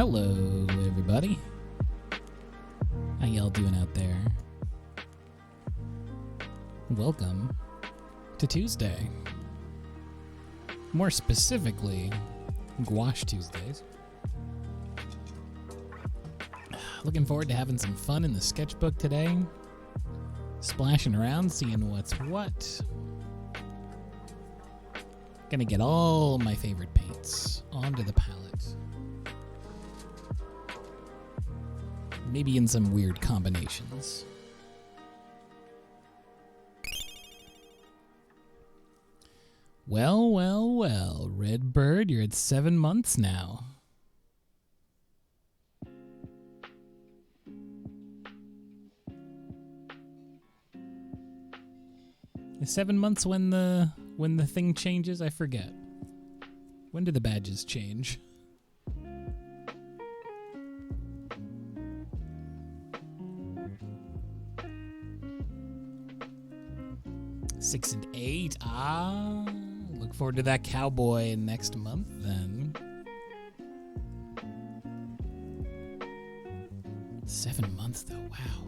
Hello, everybody. How y'all doing out there? Welcome to Tuesday. More specifically, Gouache Tuesdays. Looking forward to having some fun in the sketchbook today. Splashing around, seeing what's what. Gonna get all my favorite paints onto the palette. Maybe in some weird combinations. Well, well, well, Redbird, you're at 7 months now. Is 7 months when the thing changes? I forget. When do the badges change? Six and 8. Look forward to that cowboy next month then. 7 months though, wow.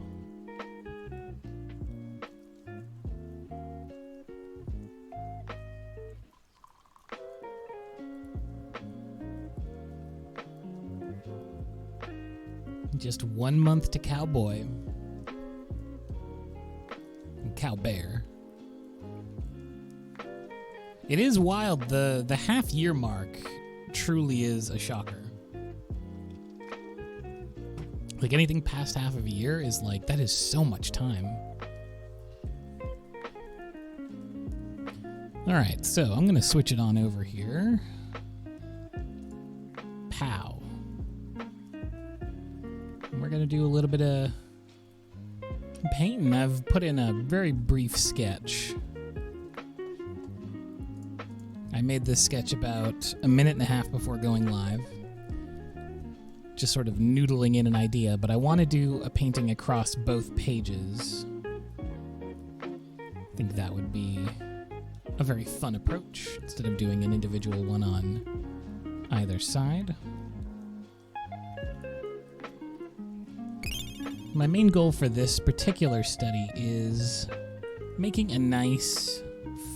Just 1 month to cowboy. And cowbear. It is wild. The half-year mark truly is a shocker. Like, anything past half of a year is like, that is so much time. Alright, so I'm going to switch it on over here. Pow. And we're going to do a little bit of painting. I've put in a very brief sketch. I made this sketch about a minute and a half before going live. Just sort of noodling in an idea, but I want to do a painting across both pages. I think that would be a very fun approach, instead of doing an individual one on either side. My main goal for this particular study is making a nice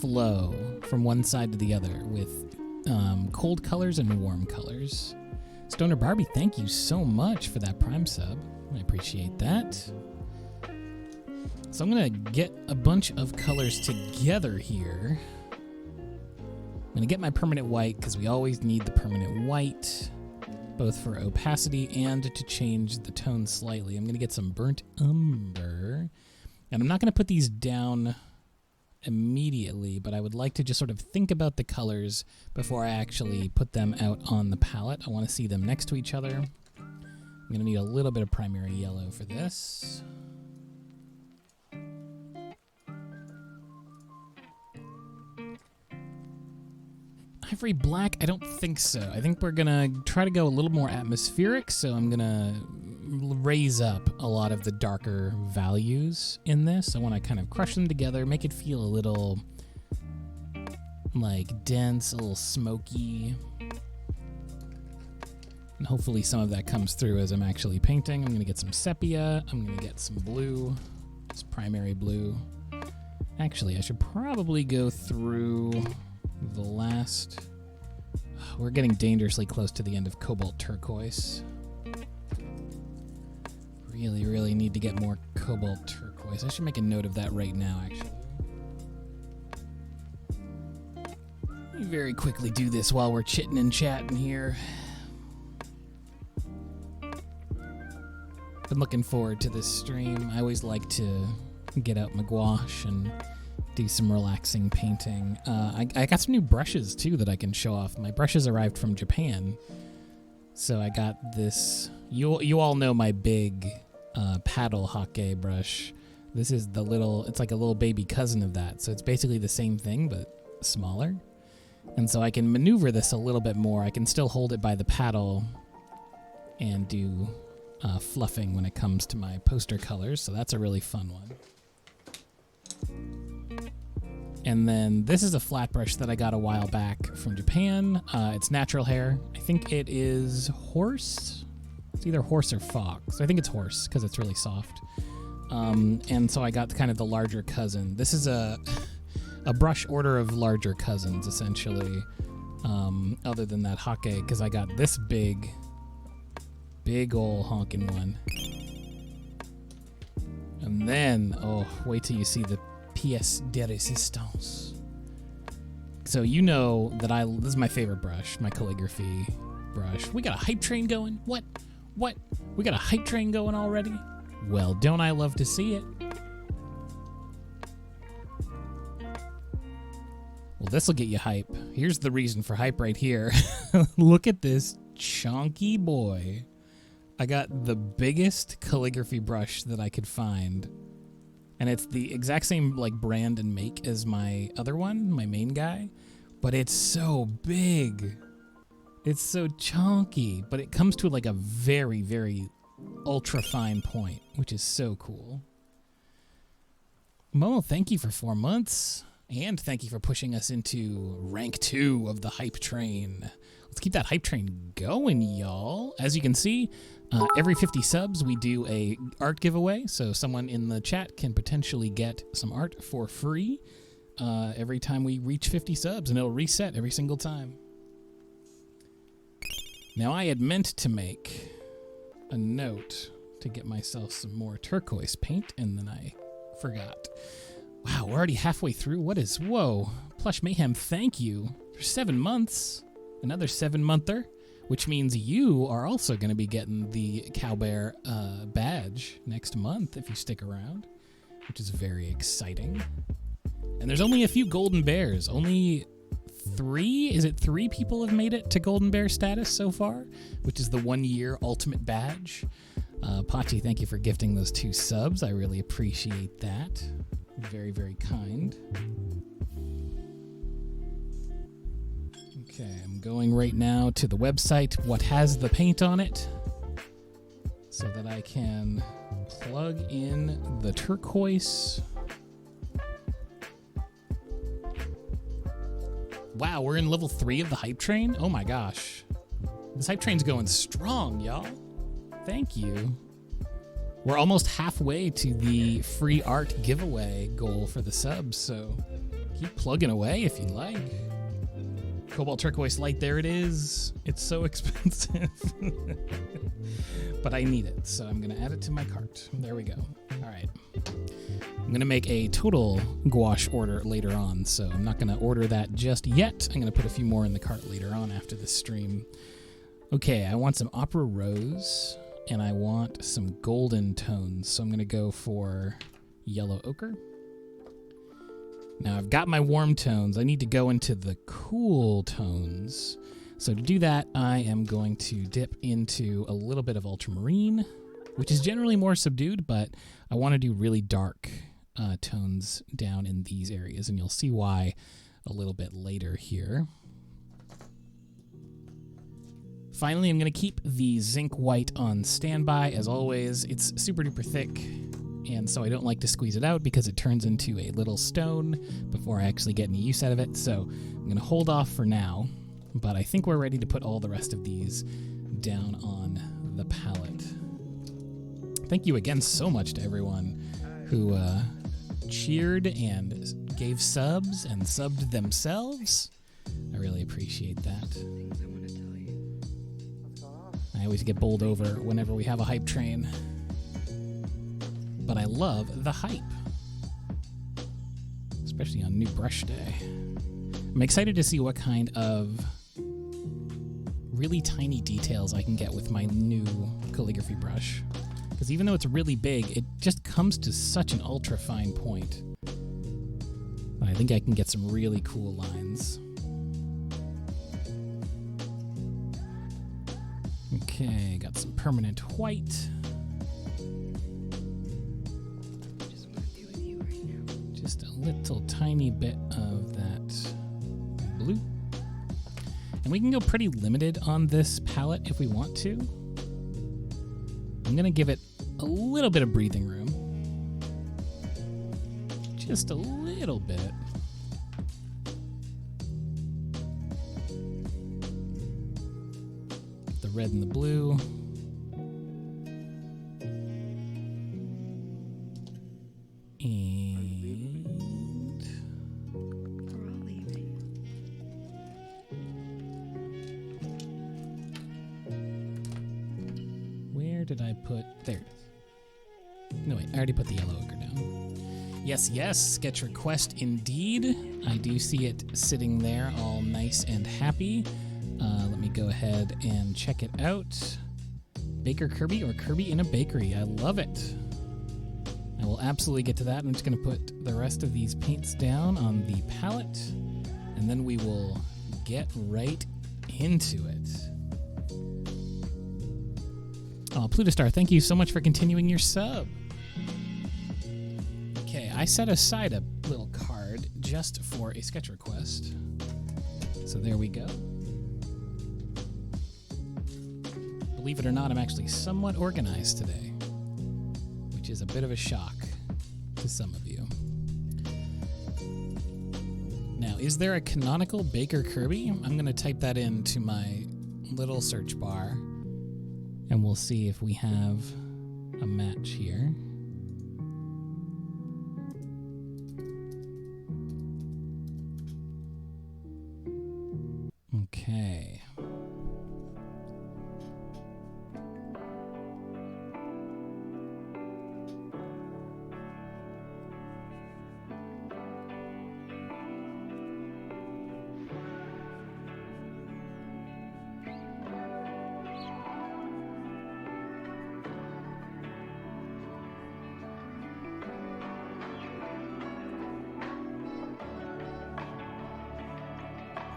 flow from one side to the other with cold colors and warm colors. Stoner Barbie, thank you so much for that Prime sub. I appreciate that. So I'm going to get a bunch of colors together here. I'm going to get my permanent white because we always need the permanent white, both for opacity and to change the tone slightly. I'm going to get some burnt umber. And I'm not going to put these down immediately, but I would like to just sort of think about the colors before I actually put them out on the palette. I want to see them next to each other. I'm going to need a little bit of primary yellow for this. Ivory black? I don't think so. I think we're going to try to go a little more atmospheric, so I'm going to raise up a lot of the darker values in this. I want to kind of crush them together, make it feel a little like dense, a little smoky. And hopefully some of that comes through as I'm actually painting. I'm going to get some sepia. I'm going to get some blue, just primary blue. Actually, I should probably go through the last... We're getting dangerously close to the end of cobalt turquoise. Really need to get more cobalt turquoise. I should make a note of that right now, actually. Let me very quickly do this while we're chitting and chatting here. Been looking forward to this stream. I always like to get out my gouache and do some relaxing painting. I got some new brushes, too, that I can show off. My brushes arrived from Japan. So I got this... You all know my big... paddle hockey brush. This is the little, it's like a little baby cousin of that. So it's basically the same thing, but smaller. And so I can maneuver this a little bit more. I can still hold it by the paddle and do fluffing when it comes to my poster colors. So that's a really fun one. And then this is a flat brush that I got a while back from Japan. It's natural hair. I think it is horse It's either horse or fox. I think it's horse because it's really soft. And so I got kind of the larger cousin. This is a brush order of larger cousins, essentially. Other than that hake, because I got this big ol' honking one. And then, oh, wait till you see the pièce de résistance. So you know that this is my favorite brush, my calligraphy brush. We got a hype train going? What? We got a hype train going already? Well, don't I love to see it? Well, this will get you hype. Here's the reason for hype right here. Look at this chunky boy. I got the biggest calligraphy brush that I could find. And it's the exact same like brand and make as my other one, my main guy. But it's so big. It's so chunky. But it comes to like a very, very ultra fine point, which is so cool. Momo, thank you for 4 months. And thank you for pushing us into rank 2 of the hype train. Let's keep that hype train going, y'all. As you can see, every 50 subs, we do a art giveaway. So someone in the chat can potentially get some art for free every time we reach 50 subs, and it'll reset every single time. Now, I had meant to make a note to get myself some more turquoise paint, and then I forgot. Wow, we're already halfway through. Whoa. Plush Mayhem, thank you for 7 months. Another 7-monther, which means you are also going to be getting the Cowbear badge next month if you stick around, which is very exciting. And there's only a few golden bears. Only 3? Is it 3 people have made it to golden bear status so far, which is the 1-year ultimate badge. Pachi, thank you for gifting those 2 subs. I really appreciate that. Very, very kind. Okay, I'm going right now to the website, what has the paint on it, so that I can plug in the turquoise. Wow, we're in level 3 of the hype train? Oh my gosh. This hype train's going strong, y'all. Thank you. We're almost halfway to the free art giveaway goal for the subs, so keep plugging away if you like. Cobalt Turquoise Light, there it is. It's so expensive. But I need it, so I'm going to add it to my cart. There we go. All right. I'm going to make a total gouache order later on, so I'm not going to order that just yet. I'm going to put a few more in the cart later on after the stream. Okay, I want some Opera Rose, and I want some golden tones, so I'm going to go for Yellow Ochre. Now I've got my warm tones. I need to go into the cool tones. So to do that, I am going to dip into a little bit of ultramarine, which is generally more subdued, but I want to do really dark tones down in these areas, and you'll see why a little bit later here. Finally, I'm going to keep the zinc white on standby. As always, it's super duper thick, and so I don't like to squeeze it out because it turns into a little stone before I actually get any use out of it. So I'm going to hold off for now, but I think we're ready to put all the rest of these down on the palette. Thank you again so much to everyone who cheered and gave subs and subbed themselves. I really appreciate that. I always get bowled over whenever we have a hype train. But I love the hype, especially on New Brush Day. I'm excited to see what kind of really tiny details I can get with my new calligraphy brush. Because even though it's really big, it just comes to such an ultra fine point. But I think I can get some really cool lines. Okay, got some permanent white. Just a little tiny bit of that blue. And we can go pretty limited on this palette if we want to. I'm going to give it a little bit of breathing room. Just a little bit. The red and the blue. did I put? There it is. No, wait, I already put the yellow ochre down. Yes, yes, sketch request indeed. I do see it sitting there all nice and happy. Let me go ahead and check it out. Baker Kirby or Kirby in a Bakery. I love it. I will absolutely get to that. I'm just going to put the rest of these paints down on the palette, and then we will get right into it. Oh, Plutostar, thank you so much for continuing your sub. Okay, I set aside a little card just for a sketch request. So there we go. Believe it or not, I'm actually somewhat organized today, which is a bit of a shock to some of you. Now, is there a canonical Baker Kirby? I'm going to type that into my little search bar, and we'll see if we have a match here. Okay.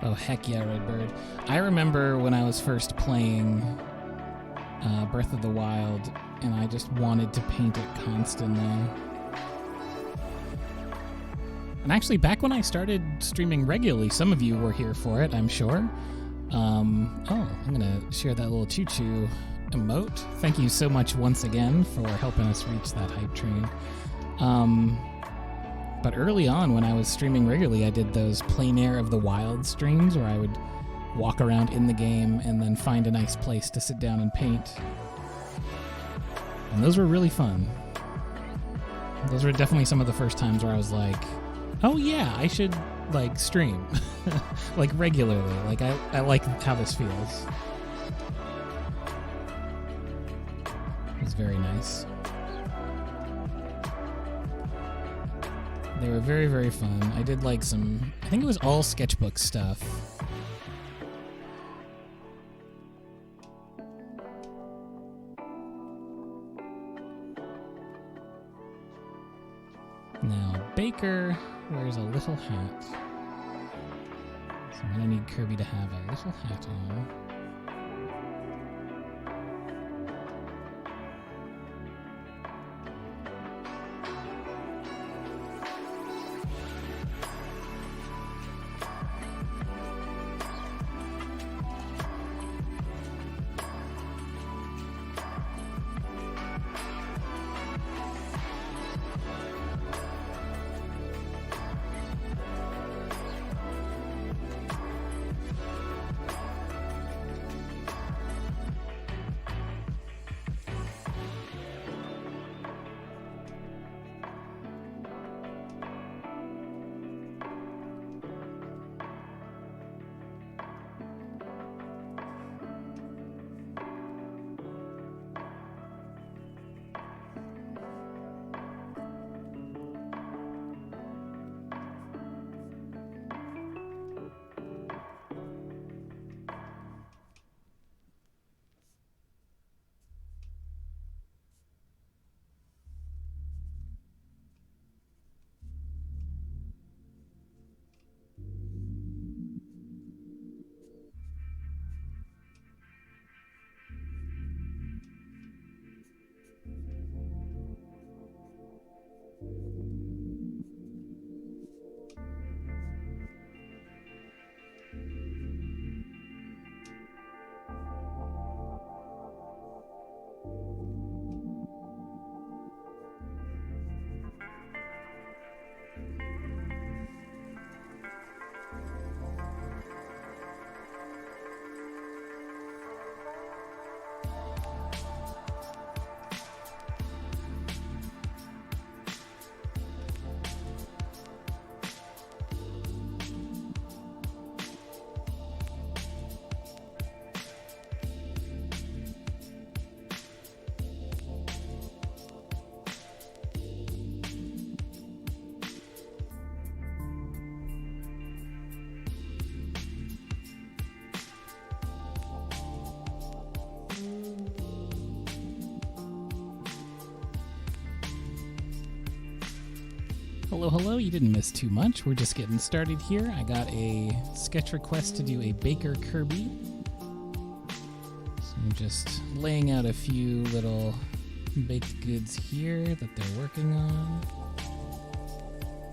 Oh, heck yeah, Redbird. I remember when I was first playing Breath of the Wild, and I just wanted to paint it constantly. And actually, back when I started streaming regularly, some of you were here for it, I'm sure. I'm going to share that little choo-choo emote. Thank you so much once again for helping us reach that hype train. But early on, when I was streaming regularly, I did those Plein Air of the Wild streams where I would walk around in the game and then find a nice place to sit down and paint. And those were really fun. Those were definitely some of the first times where I was like, oh yeah, I should like stream like regularly. Like I like how this feels. It's very nice. They were very, very fun. I did like some, I think it was all sketchbook stuff. Now, Baker wears a little hat. So I'm going to need Kirby to have a little hat on. Hello, hello. You didn't miss too much. We're just getting started here. I got a sketch request to do a Baker Kirby. So I'm just laying out a few little baked goods here that they're working on.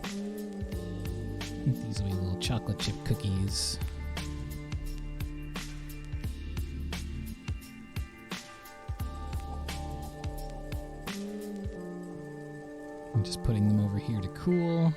I think these will be little chocolate chip cookies. I'm just putting them over here to cool.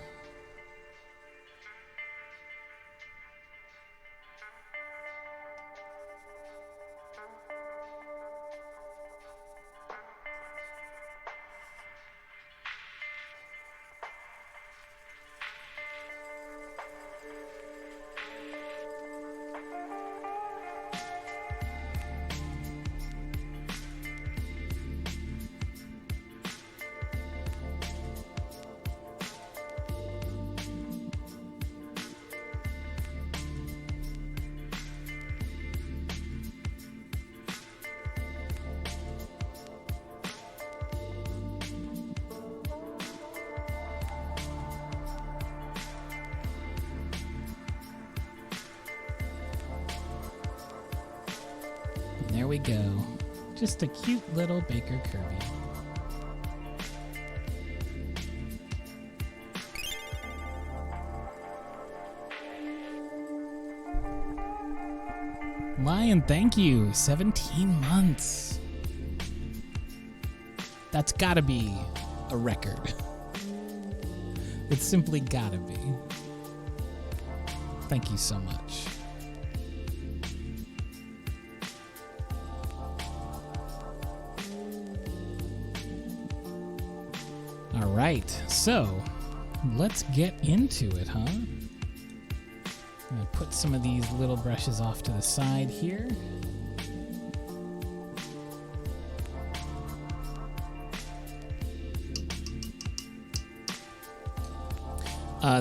There we go. Just a cute little Baker Kirby. Lion, thank you. 17 months. That's gotta be a record. It's simply gotta be. Thank you so much. All right, so let's get into it, huh? I'm gonna put some of these little brushes off to the side here.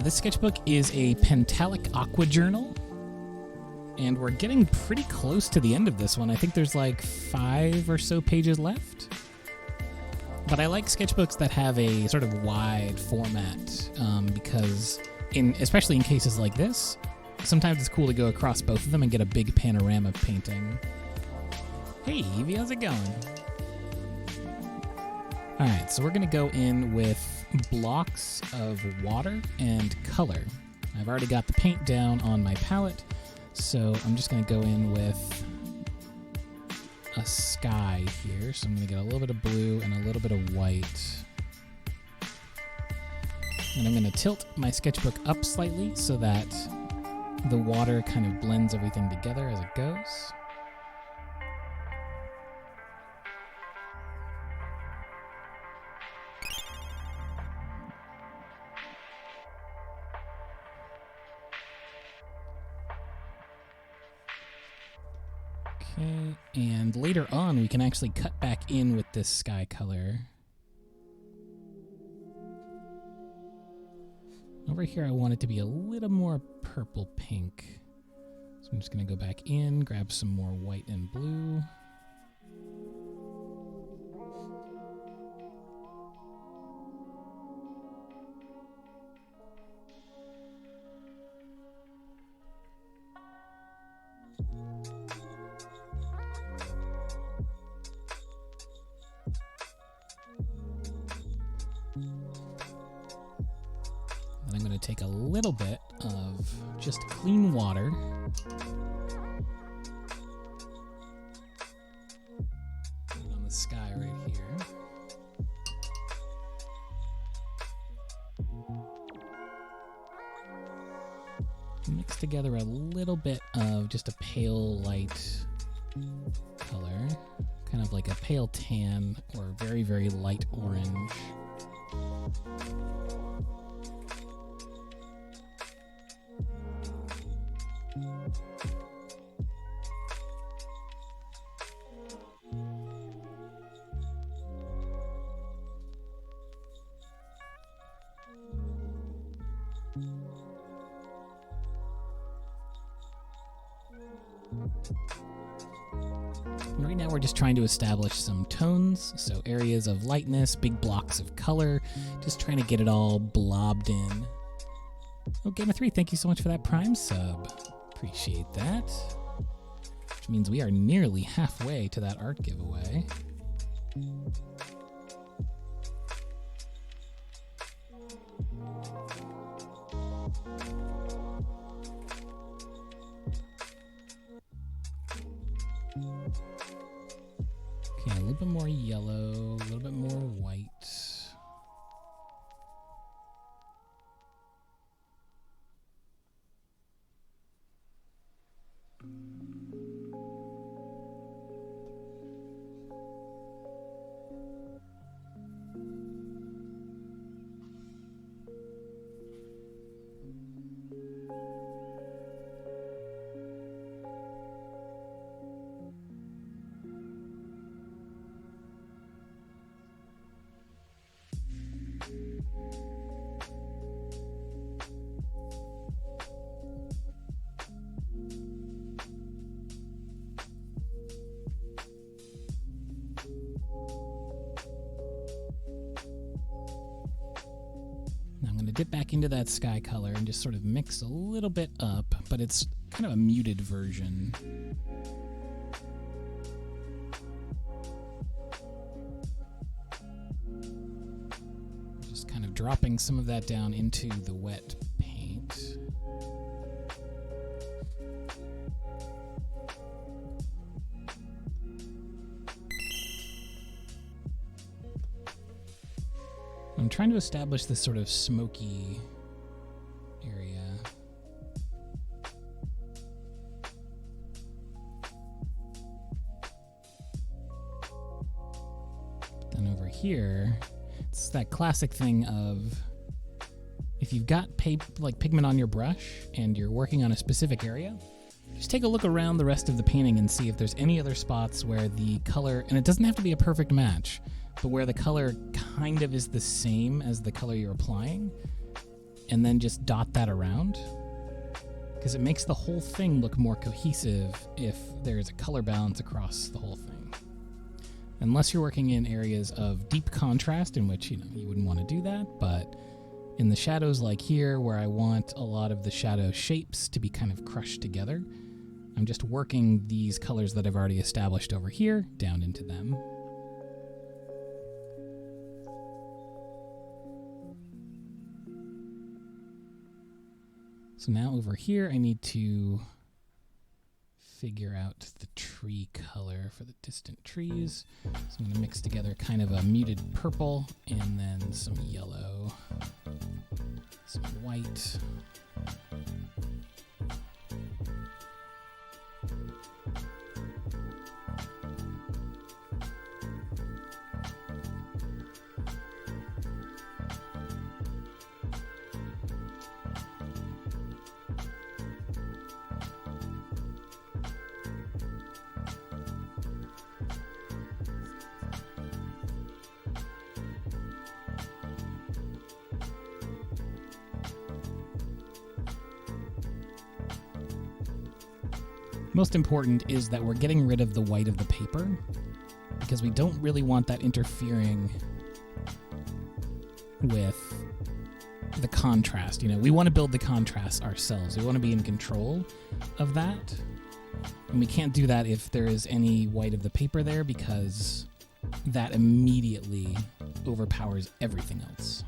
This sketchbook is a Pentalic Aqua Journal, and we're getting pretty close to the end of this one. I think there's like 5 or so pages left. But I like sketchbooks that have a sort of wide format because, especially in cases like this, sometimes it's cool to go across both of them and get a big panorama painting. Hey, Evie, how's it going? All right, so we're going to go in with blocks of water and color. I've already got the paint down on my palette, so I'm just going to go in with a sky here. So I'm going to get a little bit of blue and a little bit of white. And I'm going to tilt my sketchbook up slightly so that the water kind of blends everything together as it goes. Okay, and later on we can actually cut back in with this sky color. Over here I want it to be a little more purple pink. So I'm just going to go back in, grab some more white and blue. And I'm going to take a little bit of just clean water. Put it on the sky right here. Mix together a little bit of just a pale light color, kind of like a pale tan or very, very light orange. Right now we're we're just trying to establish some tones, so areas of lightness, big blocks of color, just trying to get it all blobbed in. Oh, Gamer3, thank you so much for that Prime sub. Appreciate that. Which means we are nearly halfway to that art giveaway. Okay, a little bit more yellow, a little bit more white. Now I'm going to dip back into that sky color and just sort of mix a little bit up, but it's kind of a muted version. Just kind of dropping some of that down into the wet paint. I'm trying to establish this sort of smoky area. Then over here, it's that classic thing of if you've got pigment on your brush and you're working on a specific area, just take a look around the rest of the painting and see if there's any other spots where the color, and it doesn't have to be a perfect match, but where the color kind of is the same as the color you're applying, and then just dot that around, because it makes the whole thing look more cohesive if there's a color balance across the whole thing. Unless you're working in areas of deep contrast, in which you wouldn't want to do that, but in the shadows like here, where I want a lot of the shadow shapes to be kind of crushed together, I'm just working these colors that I've already established over here down into them. So now over here, I need to figure out the tree color for the distant trees. So I'm going to mix together kind of a muted purple and then some yellow, some white. Most important is that we're getting rid of the white of the paper, because we don't really want that interfering with the contrast. We want to build the contrast ourselves. We want to be in control of that. And we can't do that if there is any white of the paper there, because that immediately overpowers everything else.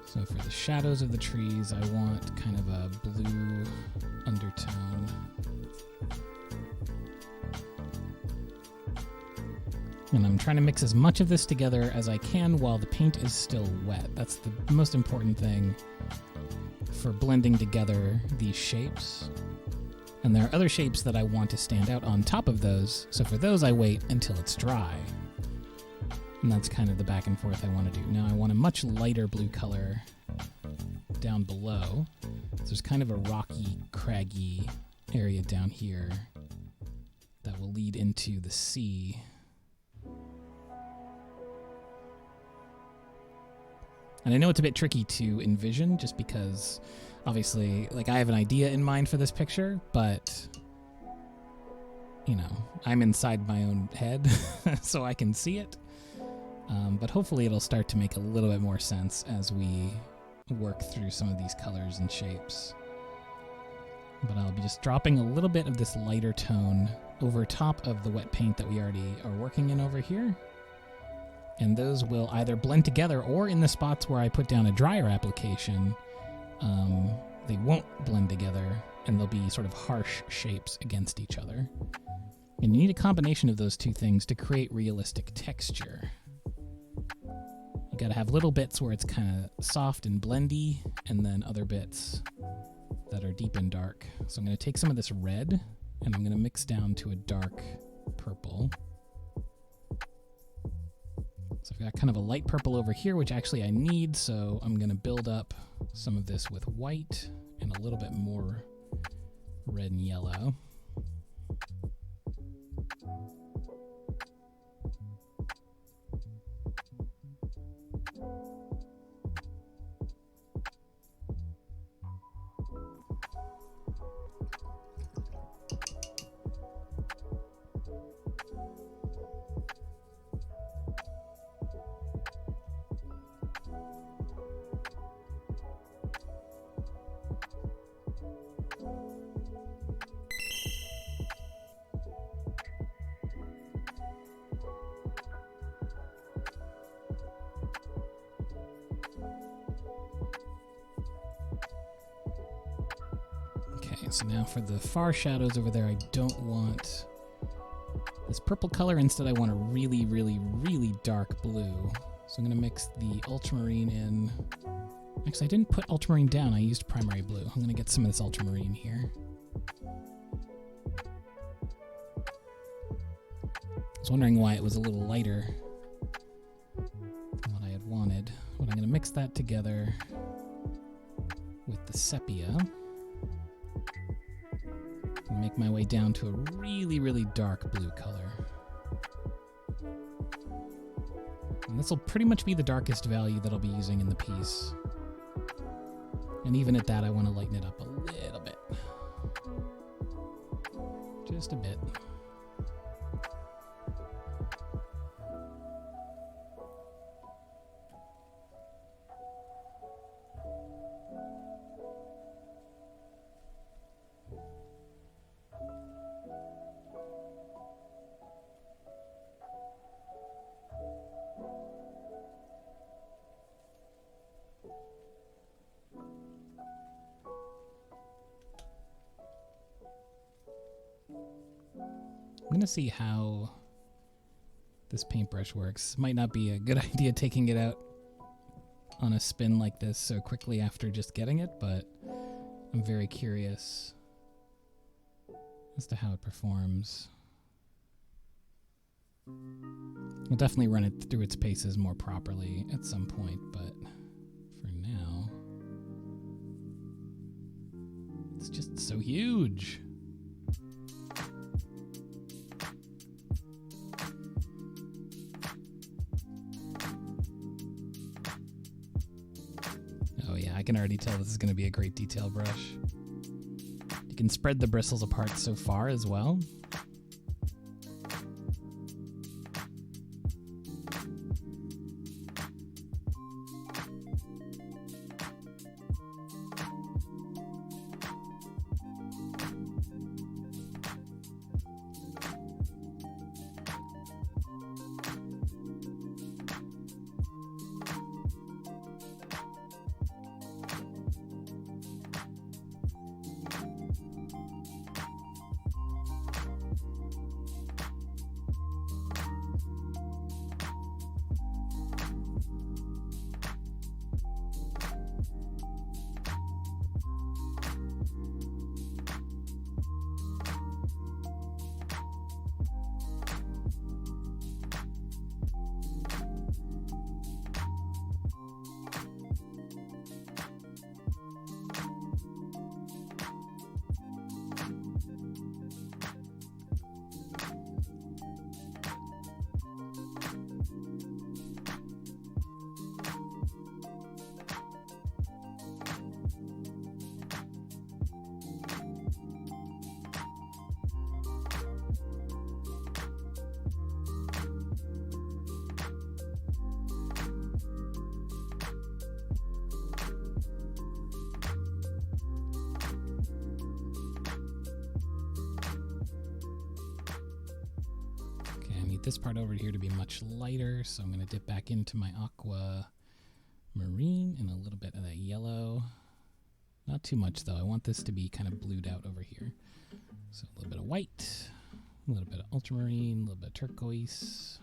So for the shadows of the trees, I want kind of a blue undertone. And I'm trying to mix as much of this together as I can while the paint is still wet. That's the most important thing for blending together these shapes. And there are other shapes that I want to stand out on top of those, so for those I wait until it's dry. And that's kind of the back and forth I want to do. Now I want a much lighter blue color down below. So there's kind of a rocky, craggy area down here that will lead into the sea. And I know it's a bit tricky to envision just because obviously, like, I have an idea in mind for this picture, but, you know, I'm inside my own head, so I can see it. But hopefully it'll start to make a little bit more sense as we work through some of these colors and shapes. But I'll be just dropping a little bit of this lighter tone over top of the wet paint that we already are working in over here. And those will either blend together, or in the spots where I put down a drier application, they won't blend together and they'll be sort of harsh shapes against each other. And you need a combination of those two things to create realistic texture. You gotta have little bits where it's kind of soft and blendy, and then other bits that are deep and dark. So I'm gonna take some of this red and I'm gonna mix down to a dark purple. So I've got kind of a light purple over here, which actually I need, so I'm gonna build up some of this with white and a little bit more red and yellow. Okay, so now for the far shadows over there, I don't want this purple color. Instead, I want a really, really, really dark blue. So I'm going to mix the ultramarine in. Actually, I didn't put ultramarine down. I used primary blue. I'm going to get some of this ultramarine here. I was wondering why it was a little lighter than what I had wanted. But I'm going to mix that together with the sepia. And make my way down to a really, really dark blue color. And this will pretty much be the darkest value that I'll be using in the piece. And even at that, I want to lighten it up a little bit. Just a bit. I'm going to see how this paintbrush works. Might not be a good idea taking it out on a spin like this so quickly after just getting it, but I'm very curious as to how it performs. I'll definitely run it through its paces more properly at some point, but for now, it's just so huge. Oh yeah, I can already tell this is going to be a great detail brush. You can spread the bristles apart so far as well. this part over here to be much lighter, so I'm going to dip back into my aqua marine and a little bit of that yellow. Not too much, though. I want this to be kind of blued out over here. So a little bit of white, a little bit of ultramarine, a little bit of turquoise.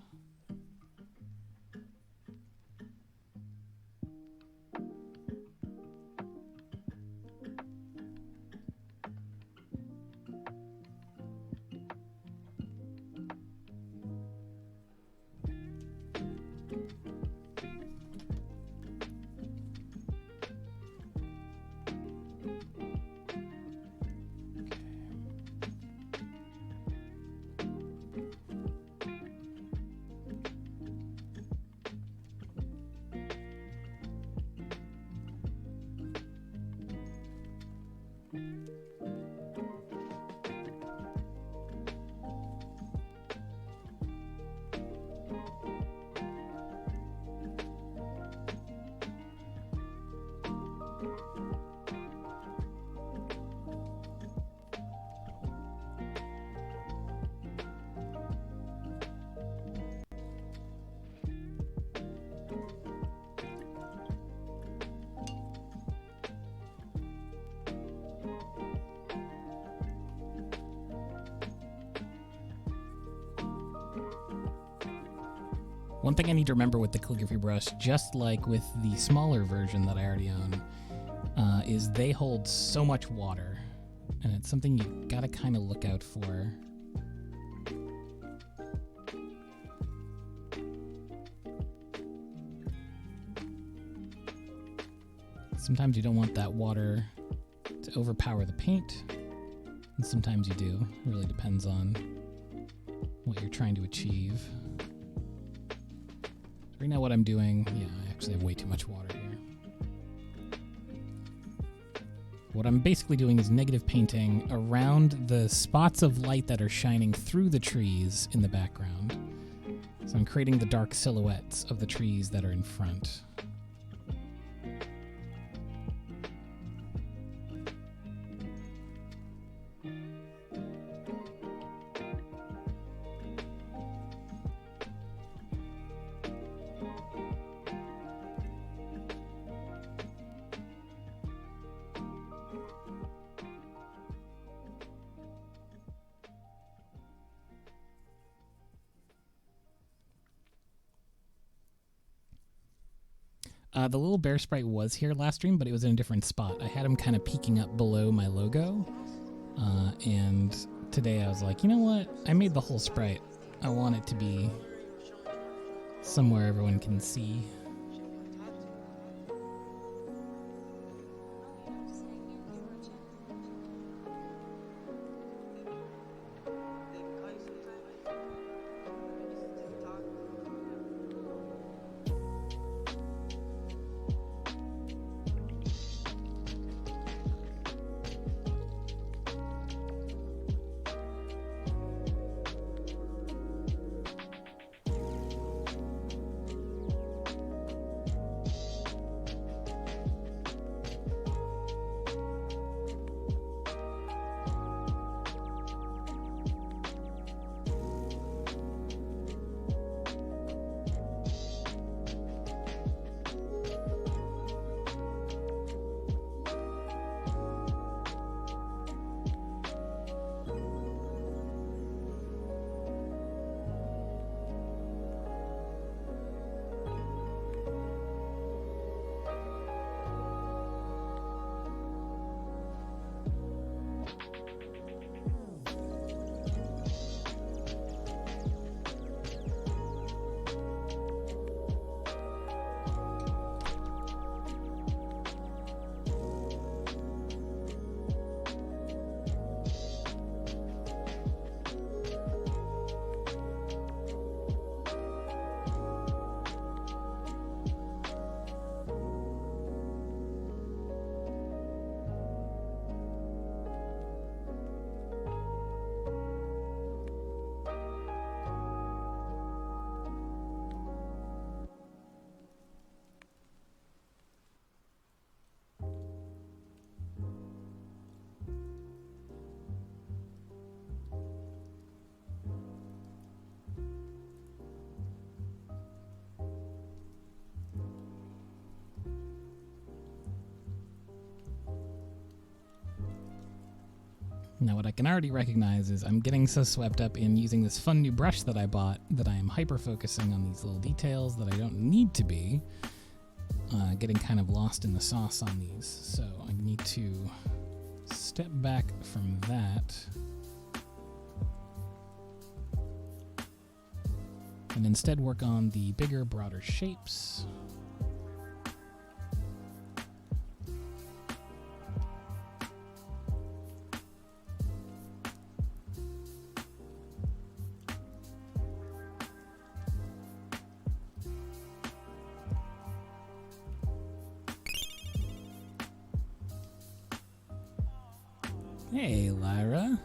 One thing I need to remember with the calligraphy brush, just like with the smaller version that I already own, is they hold so much water, and it's something you gotta kind of look out for. Sometimes you don't want that water to overpower the paint, and sometimes you do. It really depends on what you're trying to achieve. Right now what I'm doing, yeah, I actually have way too much water here. What I'm basically doing is negative painting around the spots of light that are shining through the trees in the background. So I'm creating the dark silhouettes of the trees that are in front. The little bear sprite was here last stream, but it was in a different spot. I had him kind of peeking up below my logo, and today I was like, you know what? I made the whole sprite. I want it to be somewhere everyone can see. Now, what I can already recognize is I'm getting so swept up in using this fun new brush that I bought that I am hyper-focusing on these little details that I don't need to be, getting kind of lost in the sauce on these. So I need to step back from that and instead work on the bigger, broader shapes. Hey, Lyra.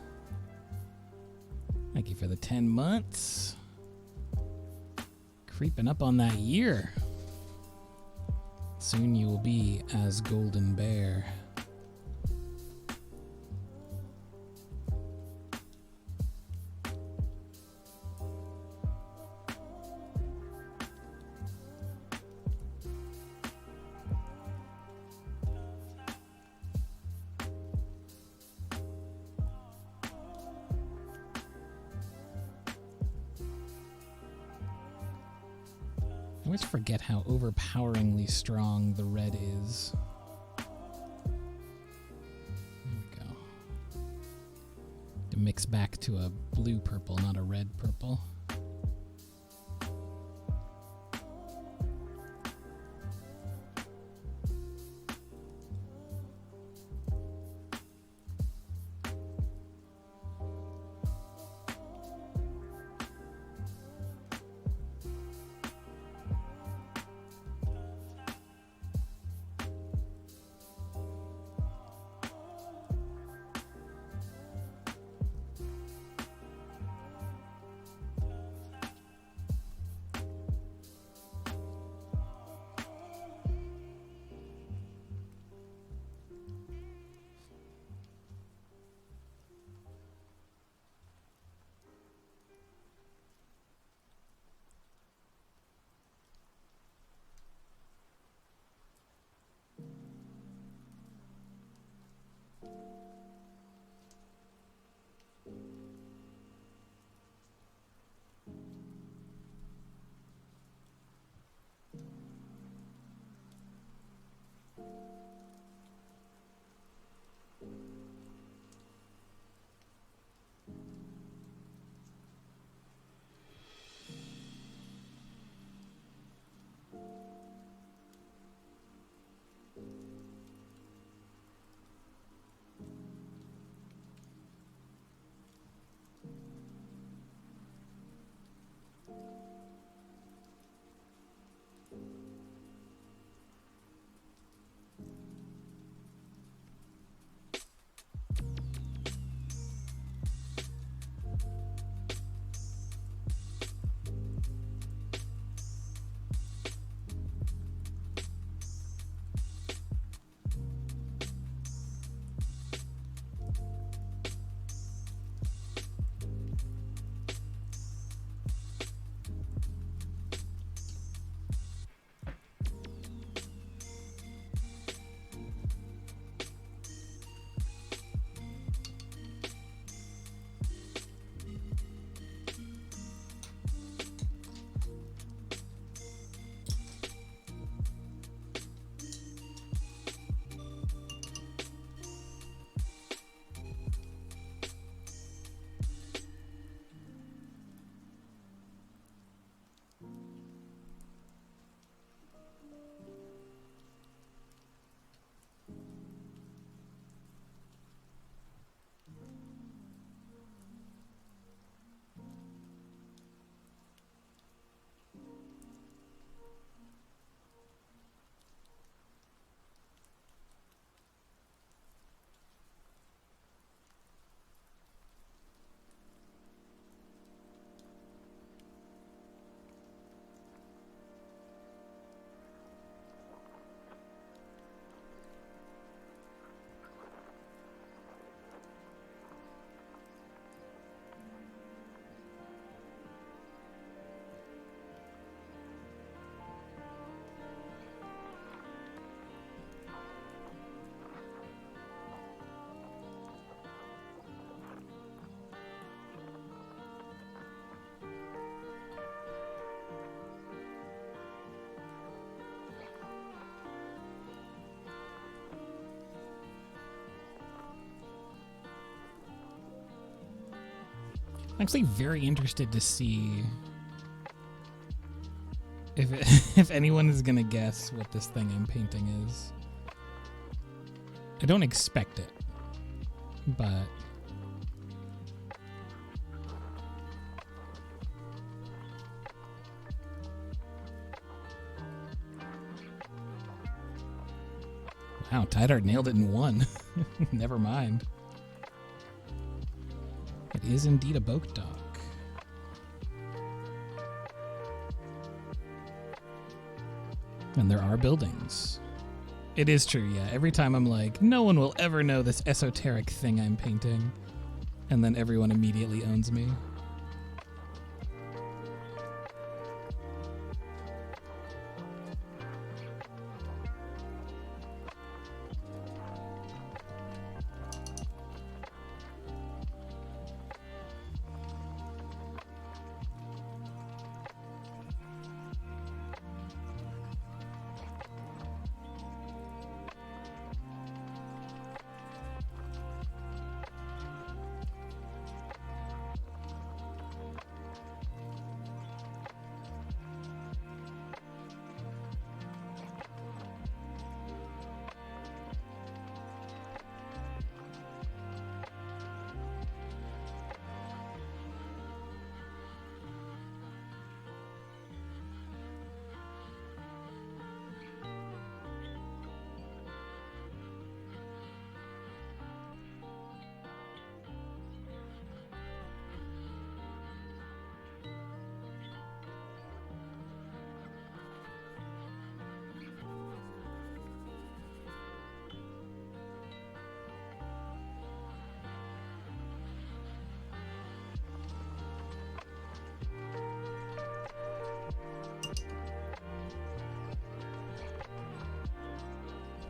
Thank you for the 10 months. Creeping up on that year. Soon you will be as Golden Bear. I always forget how overpoweringly strong the red is. There we go. To mix back to a blue purple, not a red purple. I'm actually very interested to see if anyone is gonna guess what this thing I'm painting is. I don't expect it, but wow, Tidart nailed it in one. Never mind. It is indeed a boat dock. And there are buildings. It is true, yeah. Every time I'm like, no one will ever know this esoteric thing I'm painting. And then everyone immediately owns me.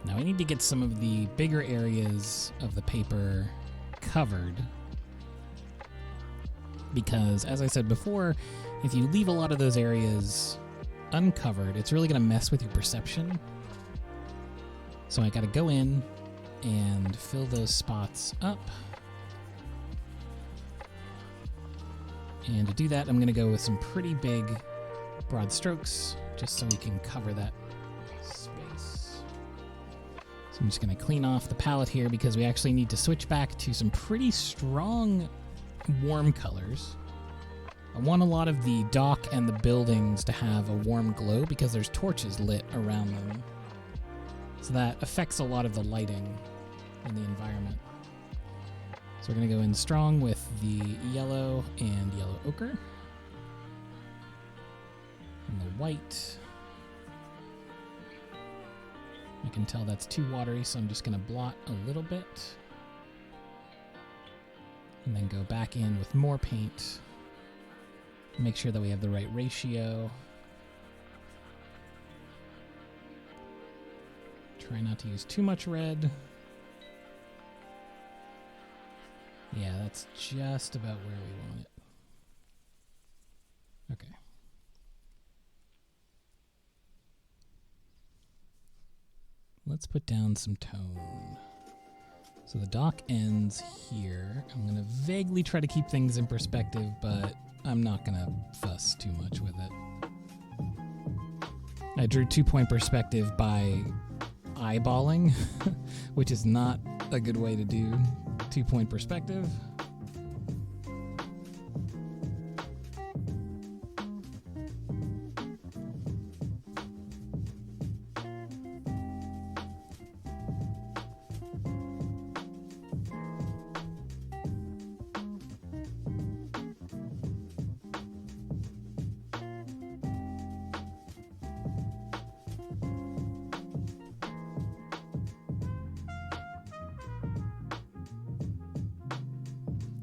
Now we need to get some of the bigger areas of the paper covered because, as I said before, if you leave a lot of those areas uncovered, it's really going to mess with your perception. So I got to go in and fill those spots up. And to do that, I'm going to go with some pretty big broad strokes just so we can cover that space. So I'm just going to clean off the palette here because we actually need to switch back to some pretty strong warm colors. I want a lot of the dock and the buildings to have a warm glow because there's torches lit around them. So that affects a lot of the lighting in the environment. So we're going to go in strong with the yellow and yellow ochre. And the white. I can tell that's too watery, so I'm just going to blot a little bit. And then go back in with more paint. Make sure that we have the right ratio. Try not to use too much red. Yeah, that's just about where we want it. Okay. Let's put down some tone. So the dock ends here. I'm going to vaguely try to keep things in perspective, but I'm not going to fuss too much with it. I drew 2-point perspective by eyeballing, which is not a good way to do 2-point perspective.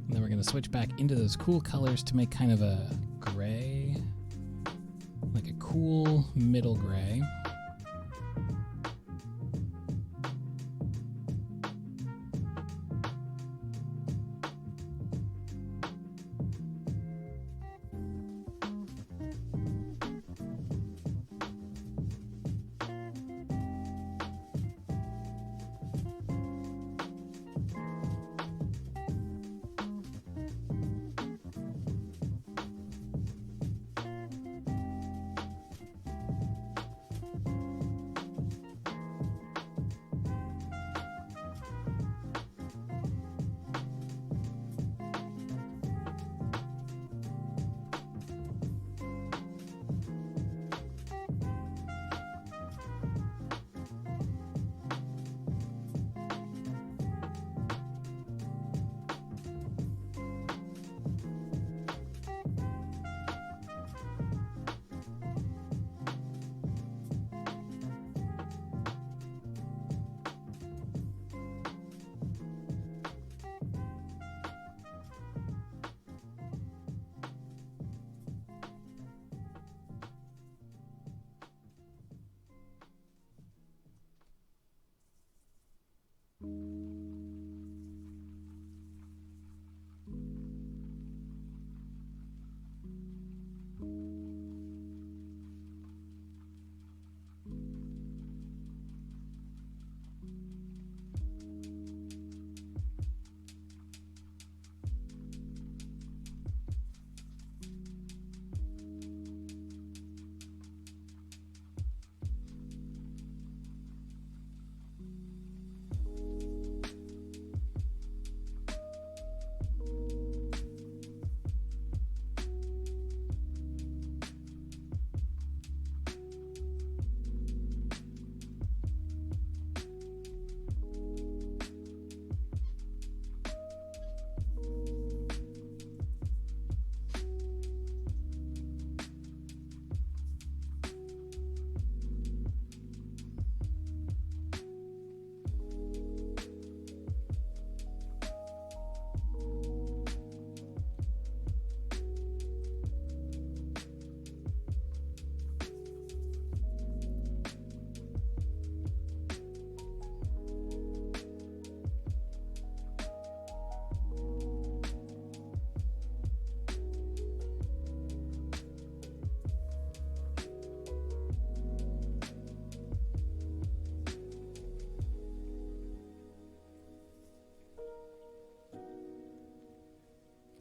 Then we're going to switch back into those cool colors to make kind of a gray, like a cool middle gray.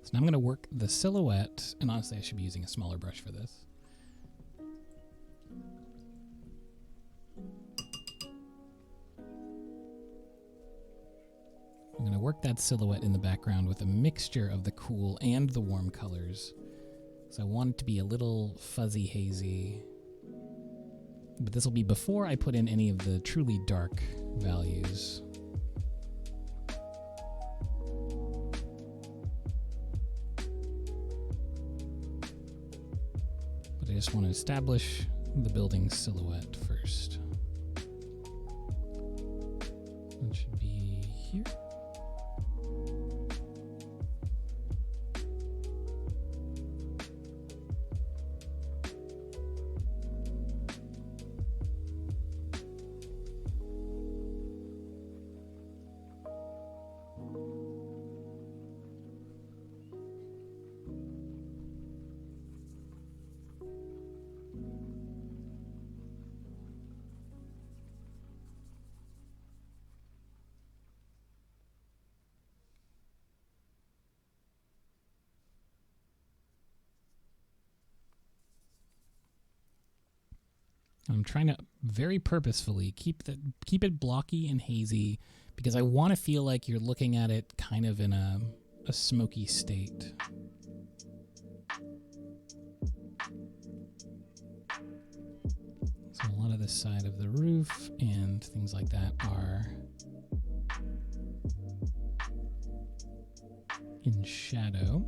So now I'm going to work the silhouette, and honestly I should be using a smaller brush for this. I'm going to work that silhouette in the background with a mixture of the cool and the warm colors. So I want it to be a little fuzzy hazy. But this will be before I put in any of the truly dark values. But I just want to establish the building silhouette first. It should be here. I'm trying to very purposefully keep it blocky and hazy because I want to feel like you're looking at it kind of in a smoky state. So a lot of this side of the roof and things like that are in shadow.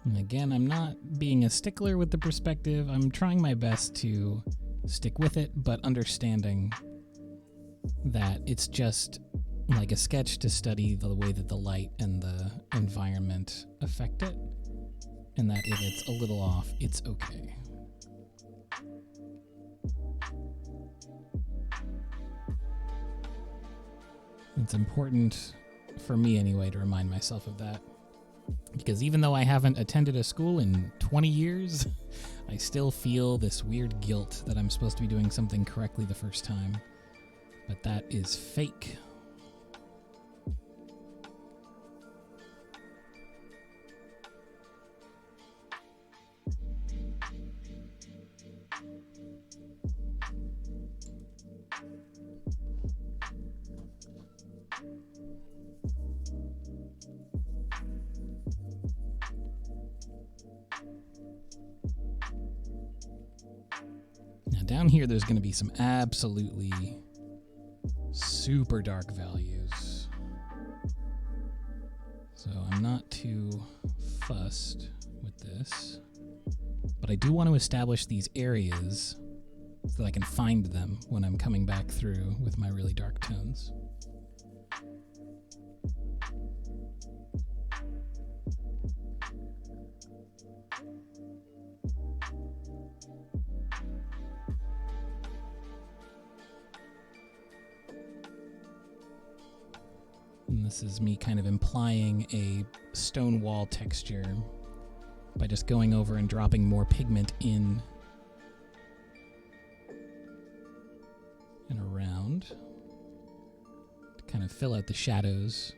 And again, I'm not being a stickler with the perspective. I'm trying my best to stick with it, but understanding that it's just like a sketch to study the way that the light and the environment affect it, and that if it's a little off, it's okay. It's important, for me anyway, to remind myself of that. Because even though I haven't attended a school in 20 years, I still feel this weird guilt that I'm supposed to be doing something correctly the first time. But that is fake. Now down here, there's going to be some absolutely super dark values. So I'm not too fussed with this. But I do want to establish these areas so that I can find them when I'm coming back through with my really dark tones. And this is me kind of implying a stone wall texture by just going over and dropping more pigment in and around to kind of fill out the shadows.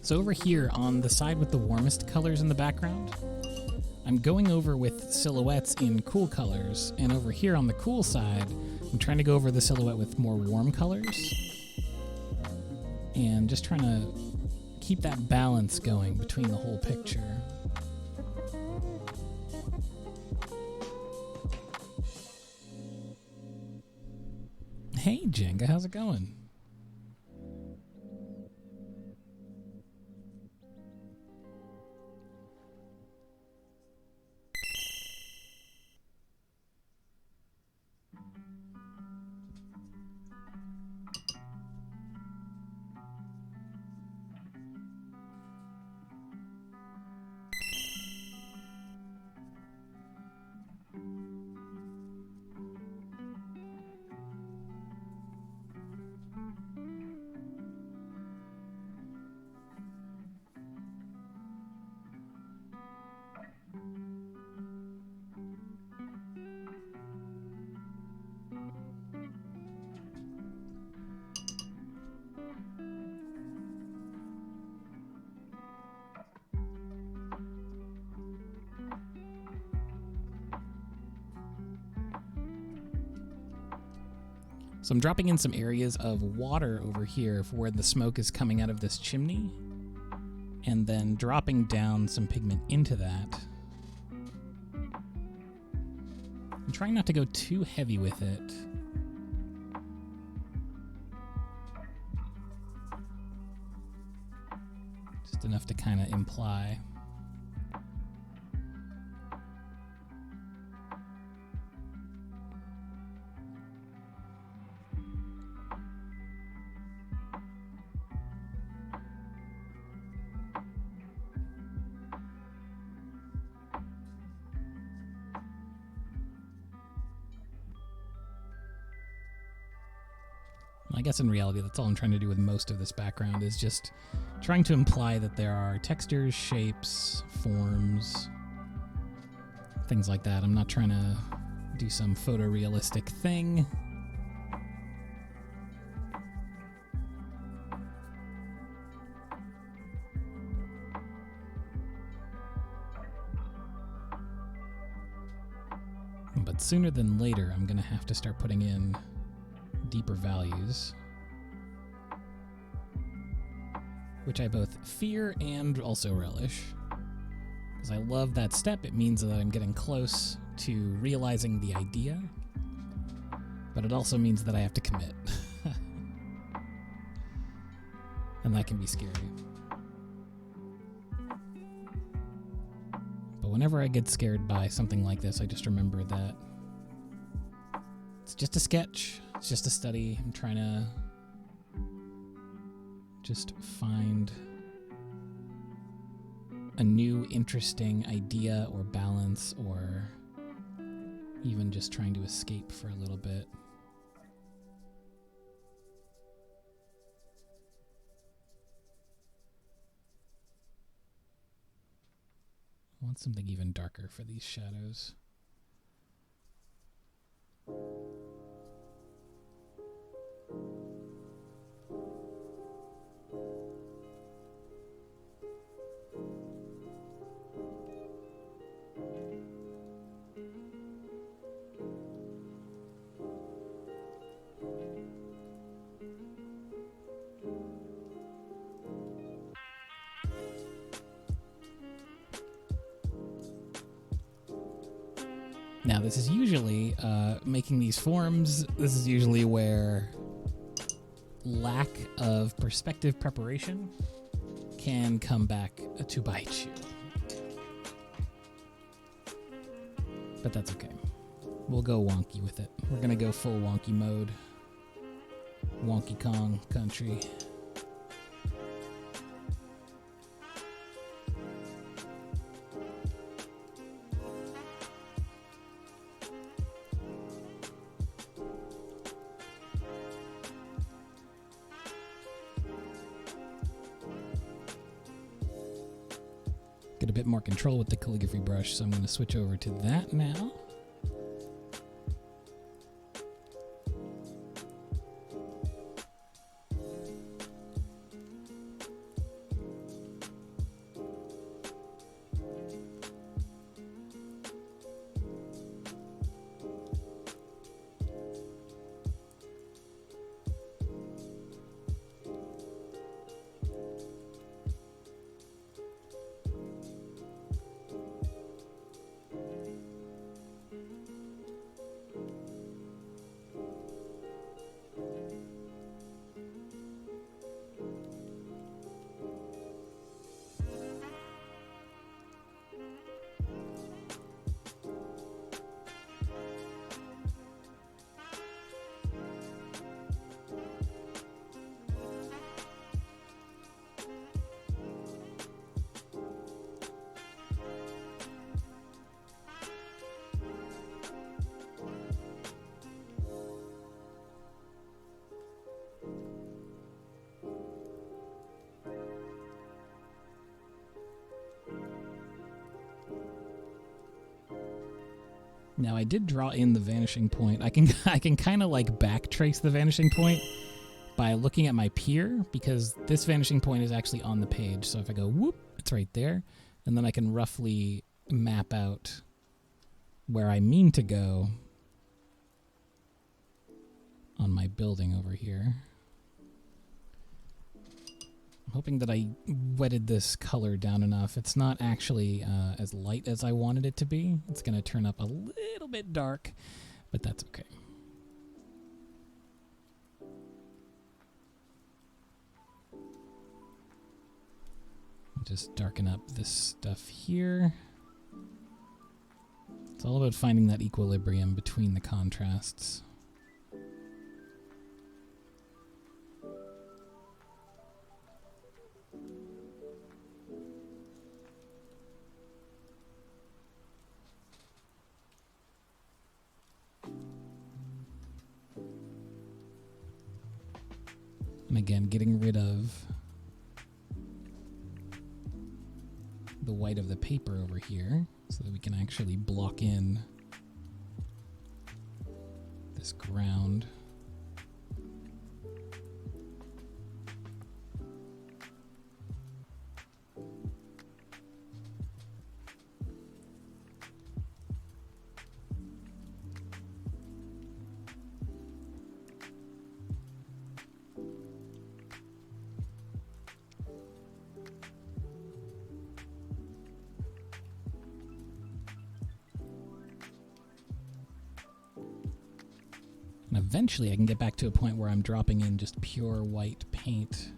So over here on the side with the warmest colors in the background, I'm going over with silhouettes in cool colors, and over here on the cool side, I'm trying to go over the silhouette with more warm colors, and just trying to keep that balance going between the whole picture. Hey Jenga, how's it going? So I'm dropping in some areas of water over here for where the smoke is coming out of this chimney, and then dropping down some pigment into that. I'm trying not to go too heavy with it. Just enough to kind of imply. I guess in reality, that's all I'm trying to do with most of this background, is just trying to imply that there are textures, shapes, forms, things like that. I'm not trying to do some photorealistic thing. But sooner than later, I'm going to have to start putting in deeper values, which I both fear and also relish, because I love that step. It means that I'm getting close to realizing the idea, but it also means that I have to commit. And that can be scary. But whenever I get scared by something like this, I just remember that it's just a sketch. It's just a study. I'm trying to just find a new interesting idea or balance, or even just trying to escape for a little bit. I want something even darker for these shadows. Now, this is usually, making these forms, this is usually where lack of perspective preparation can come back to bite you. But that's okay. We'll go wonky with it. We're gonna go full wonky mode. Wonky Kong country. Get a bit more control with the calligraphy brush, so I'm going to switch over to that now. Now, I did draw in the vanishing point. I can kind of like backtrace the vanishing point by looking at my pier, because this vanishing point is actually on the page. So if I go whoop, it's right there. And then I can roughly map out where I mean to go on my building over here. I'm hoping that I wetted this color down enough. It's not actually as light as I wanted it to be. It's going to turn up a little bit dark, but that's okay. Just darken up this stuff here. It's all about finding that equilibrium between the contrasts. And again, getting rid of the white of the paper over here so that we can actually block in this ground. And eventually I can get back to a point where I'm dropping in just pure white paint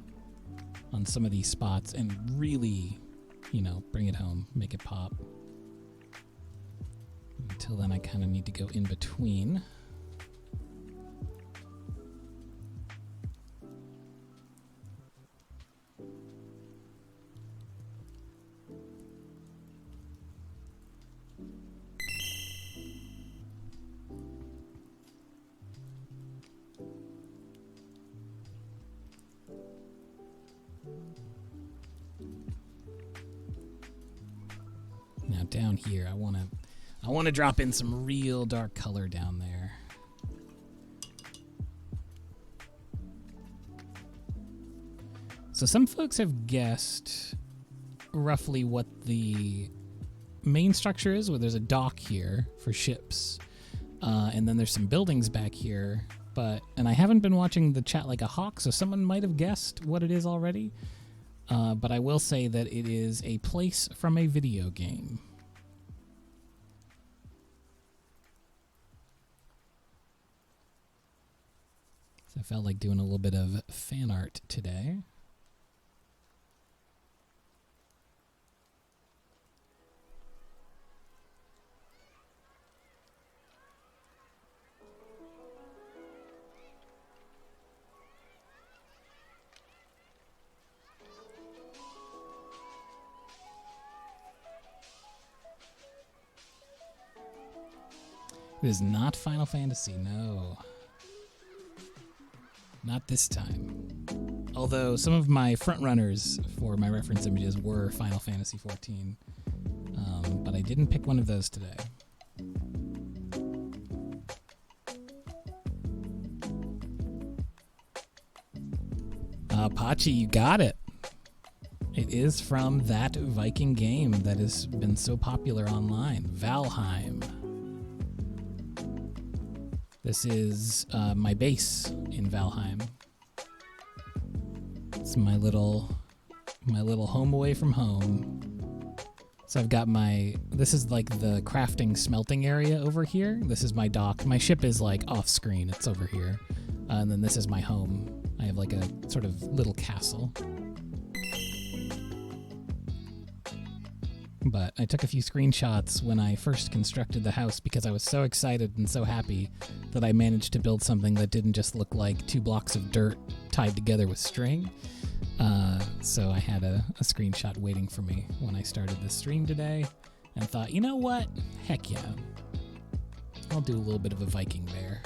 on some of these spots and really, you know, bring it home, make it pop. Until then, I kind of need to go in between. Now down here, I want to drop in some real dark color down there. So some folks have guessed roughly what the main structure is, where there's a dock here for ships, and then there's some buildings back here. And I haven't been watching the chat like a hawk, so someone might have guessed what it is already. But I will say that it is a place from a video game. So I felt like doing a little bit of fan art today. It is not Final Fantasy, no. Not this time. Although some of my frontrunners for my reference images were Final Fantasy XIV. But I didn't pick one of those today. Pachi, you got it. It is from that Viking game that has been so popular online, Valheim. This is my base in Valheim. It's my little home away from home. So I've got this is like the crafting smelting area over here. This is my dock. My ship is like off screen. It's over here. And then this is my home. I have like a sort of little castle. But I took a few screenshots when I first constructed the house because I was so excited and so happy that I managed to build something that didn't just look like 2 blocks of dirt tied together with string. So I had a screenshot waiting for me when I started the stream today and thought, you know what? Heck yeah. I'll do a little bit of a Viking bear.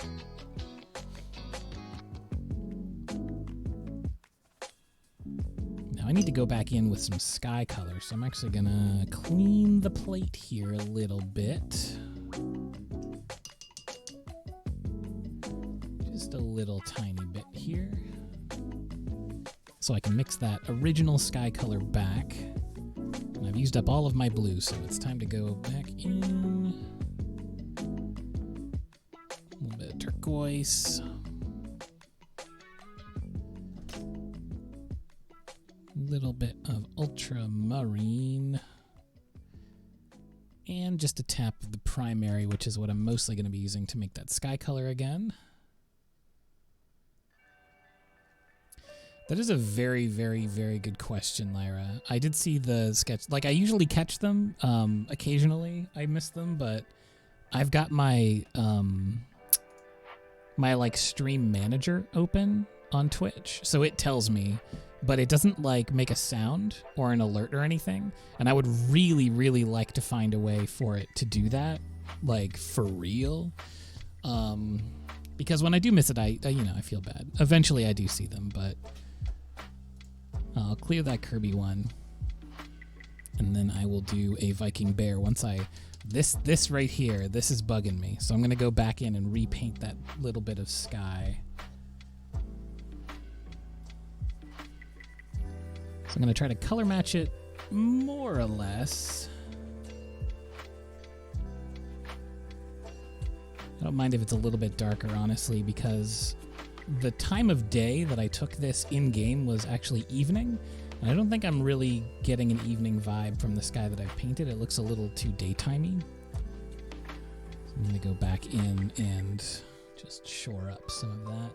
Now I need to go back in with some sky color, so I'm actually gonna clean the plate here a little bit. Just a little tiny bit here. So I can mix that original sky color back. And I've used up all of my blue, so it's time to go back in. A little bit of turquoise. Little bit of ultramarine, and just a tap of the primary, which is what I'm mostly going to be using to make that sky color again. That is a very, very, very good question, Lyra. I did see the sketch. Like, I usually catch them. Occasionally I miss them, but I've got my my like stream manager open on Twitch, so it tells me, but it doesn't like make a sound or an alert or anything. And I would really, really like to find a way for it to do that, like for real. Because when I do miss it, I feel bad. Eventually I do see them, but I'll clear that Kirby one. And then I will do a Viking bear once this right here, this is bugging me. So I'm going to go back in and repaint that little bit of sky. So I'm going to try to color match it more or less. I don't mind if it's a little bit darker, honestly, because the time of day that I took this in-game was actually evening. And I don't think I'm really getting an evening vibe from the sky that I've painted. It looks a little too daytimey. So I'm going to go back in and just shore up some of that.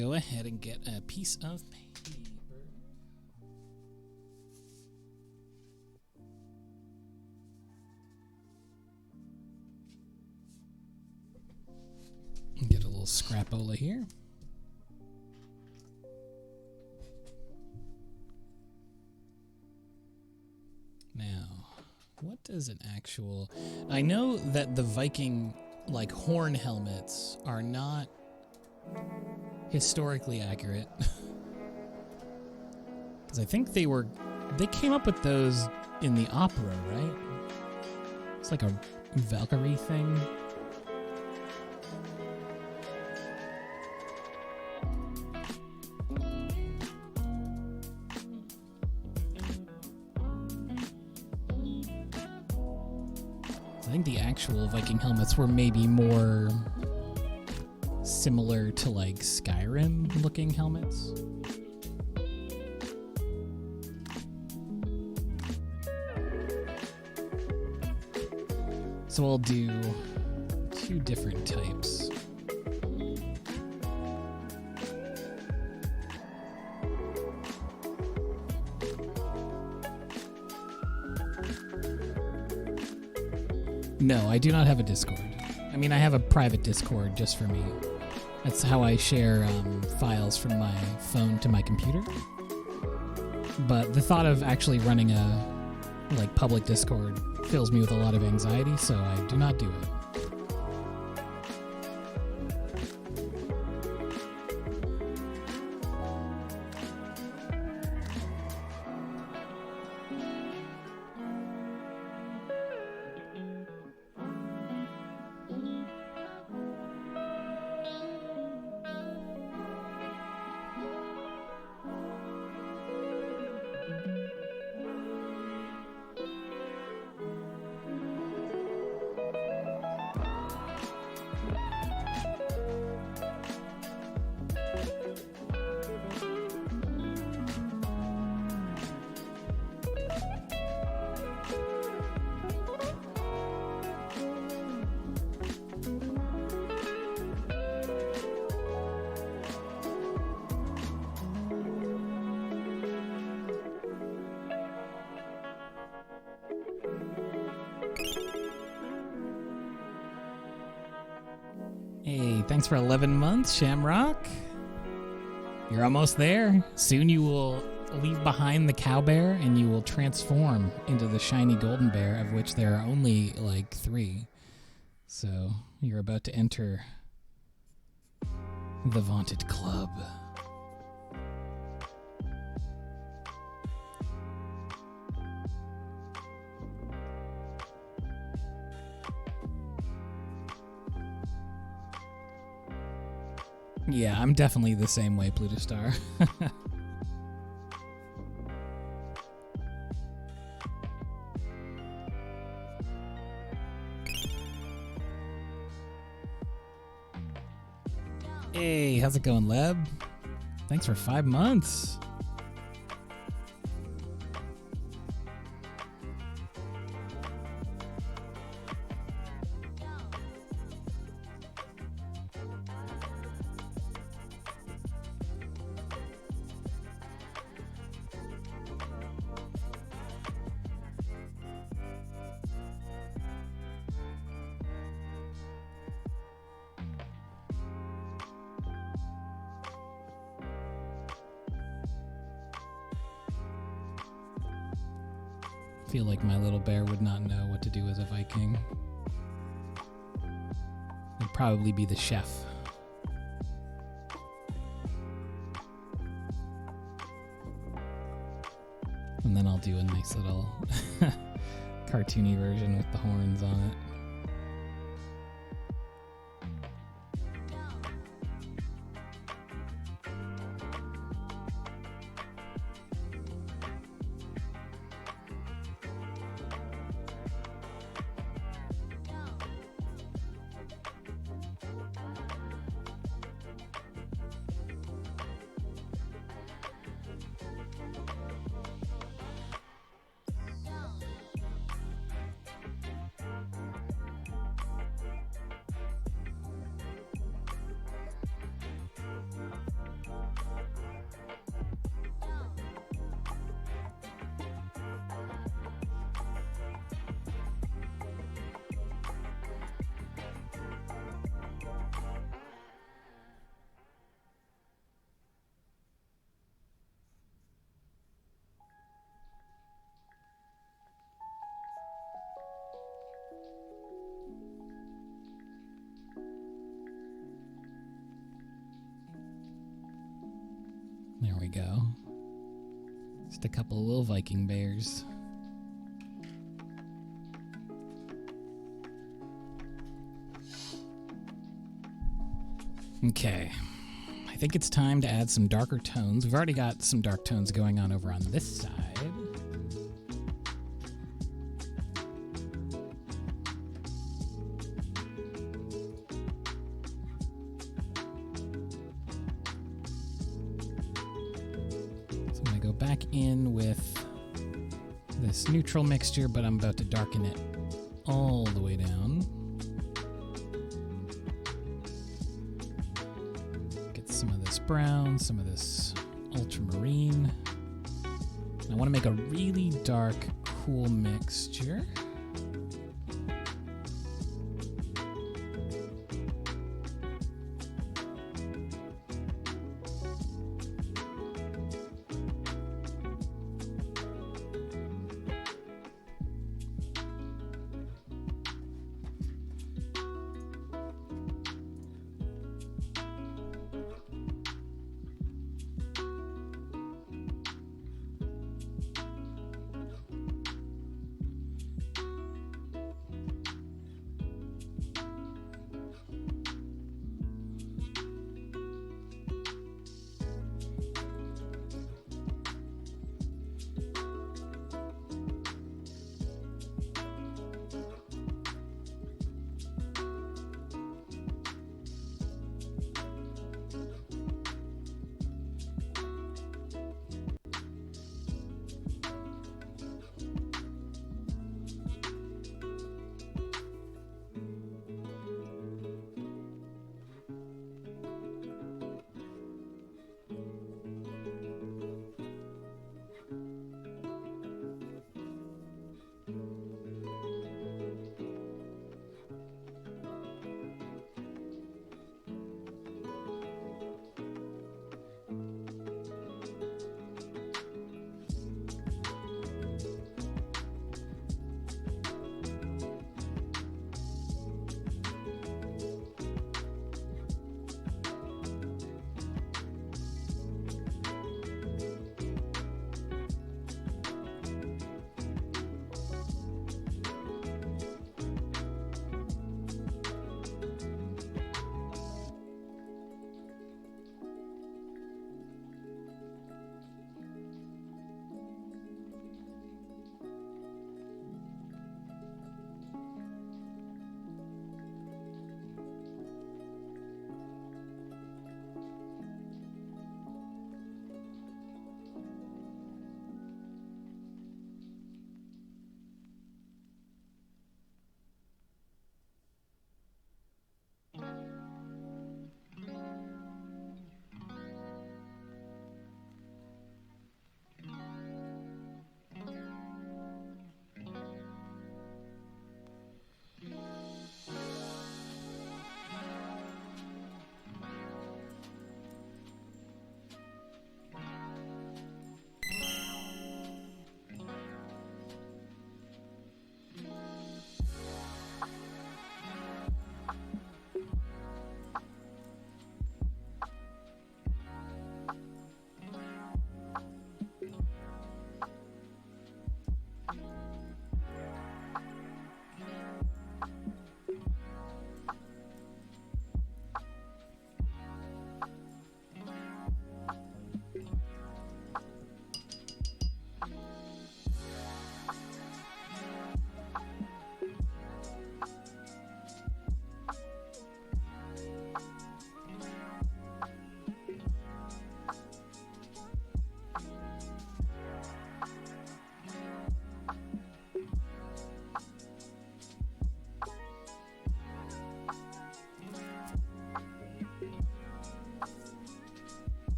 go ahead and get a piece of paper. Get a little scrapola here. Now, what does an actual... I know that the Viking, like, horn helmets are not historically accurate. Because I think they came up with those in the opera, right? It's like a Valkyrie thing. I think the actual Viking helmets were maybe more similar to like Skyrim looking helmets. So I'll do 2 different types. No, I do not have a Discord. I mean, I have a private Discord just for me. That's how I share files from my phone to my computer. But the thought of actually running a public Discord fills me with a lot of anxiety, so I do not do it. Hey, thanks for 11 months, Shamrock. You're almost there. Soon you will leave behind the cow bear and you will transform into the shiny golden bear, of which there are only 3. So you're about to enter the vaunted club. Yeah, I'm definitely the same way, Pluto Star. Hey, how's it going, Leb? Thanks for 5 months. I feel like my little bear would not know what to do as a Viking. He'd probably be the chef. And then I'll do a nice little cartoony version with the horns on it. go. Just a couple of little Viking bears. Okay. I think it's time to add some darker tones. We've already got some dark tones going on over on this side. So I'm going to go back in with this neutral mixture, but I'm about to darken it all the way down. Some of this brown, some of this ultramarine. I want to make a really dark, cool mixture.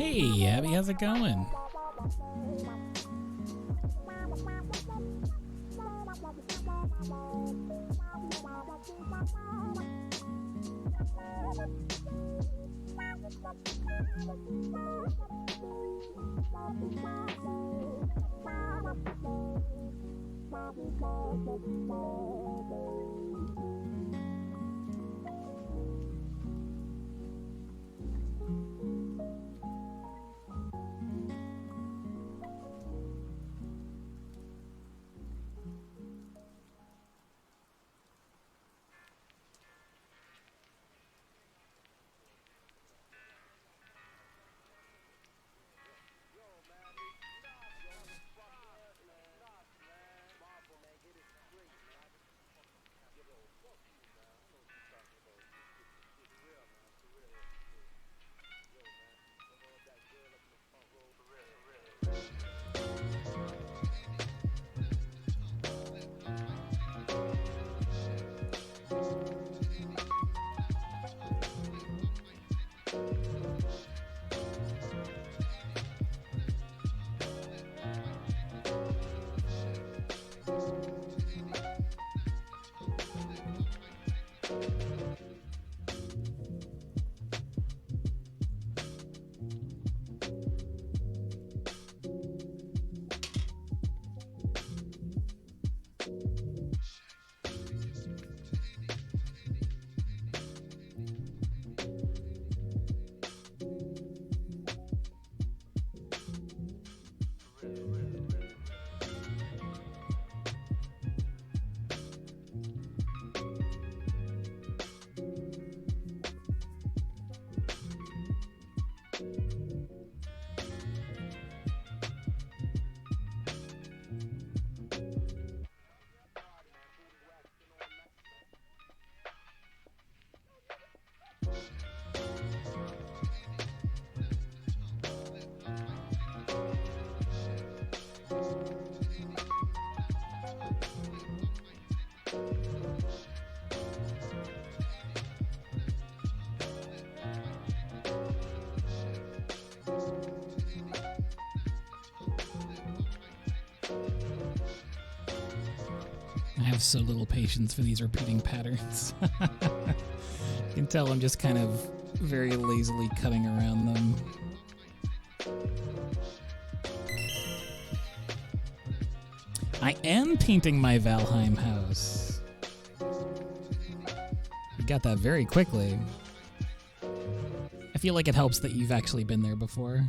Hey, Abby, how's it going? I have so little patience for these repeating patterns. You can tell I'm just kind of very lazily cutting around them. I am painting my Valheim house. You got that very quickly. I feel like it helps that you've actually been there before.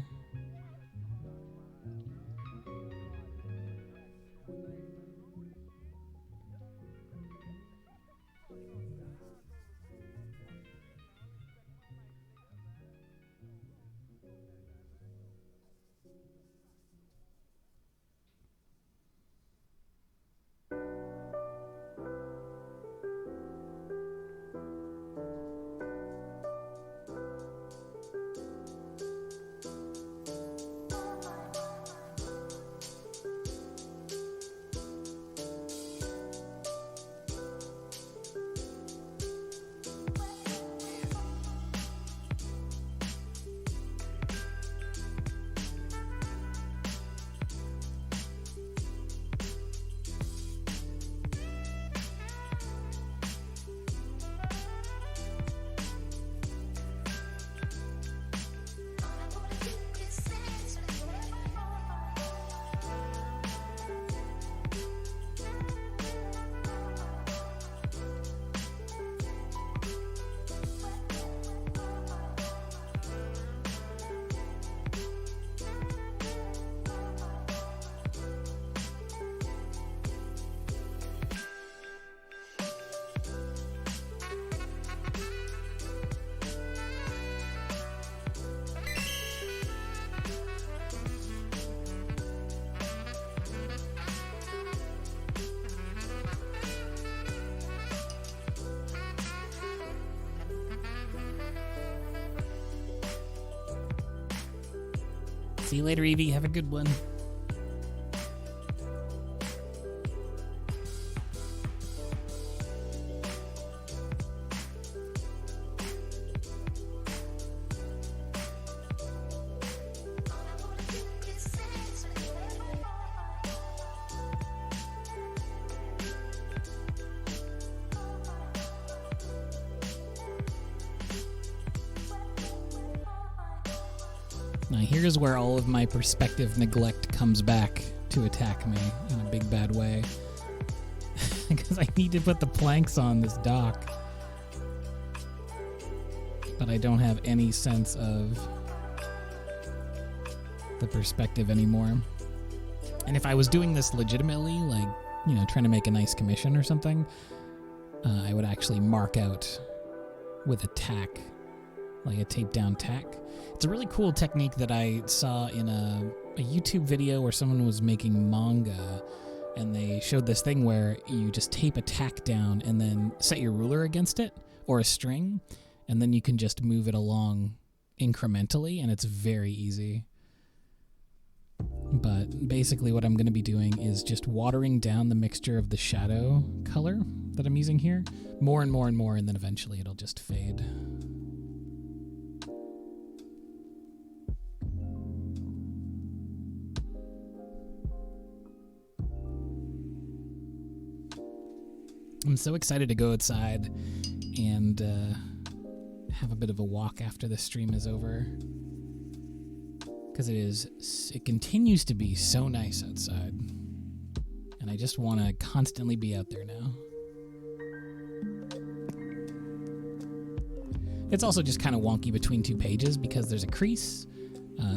See you later, Evie. Have a good one. Now here's where all of my perspective neglect comes back to attack me in a big bad way. Because I need to put the planks on this dock. But I don't have any sense of the perspective anymore. And if I was doing this legitimately, like, you know, trying to make a nice commission or something, I would actually mark out with a tack, like a tape down tack. It's a really cool technique that I saw in a YouTube video where someone was making manga, and they showed this thing where you just tape a tack down and then set your ruler against it, or a string, and then you can just move it along incrementally, and it's very easy. But basically what I'm going to be doing is just watering down the mixture of the shadow color that I'm using here, more and more and more, and then eventually it'll just fade. I'm so excited to go outside and have a bit of a walk after the stream is over, because it continues to be so nice outside, and I just want to constantly be out there now. It's also just kind of wonky between two pages because there's a crease,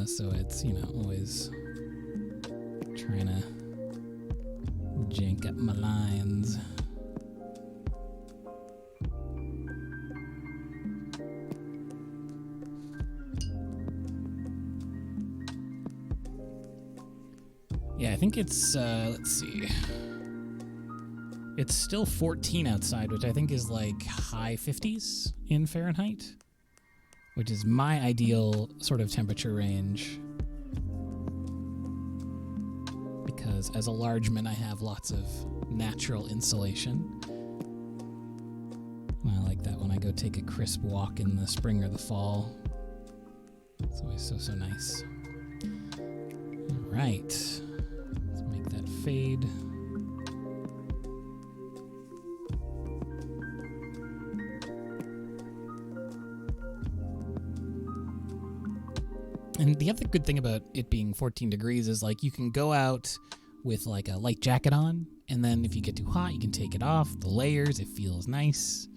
so it's, you know, always trying to jank up my lines. Yeah, I think it's, let's see. It's still 14 outside, which I think is like high 50s in Fahrenheit, which is my ideal sort of temperature range. Because as a largeman, I have lots of natural insulation. And I like that when I go take a crisp walk in the spring or the fall. It's always so nice. All right. Fade. And the other good thing about it being 14 degrees is, like, you can go out with like a light jacket on, and then if you get too hot, you can take it off. The layers, it feels nice.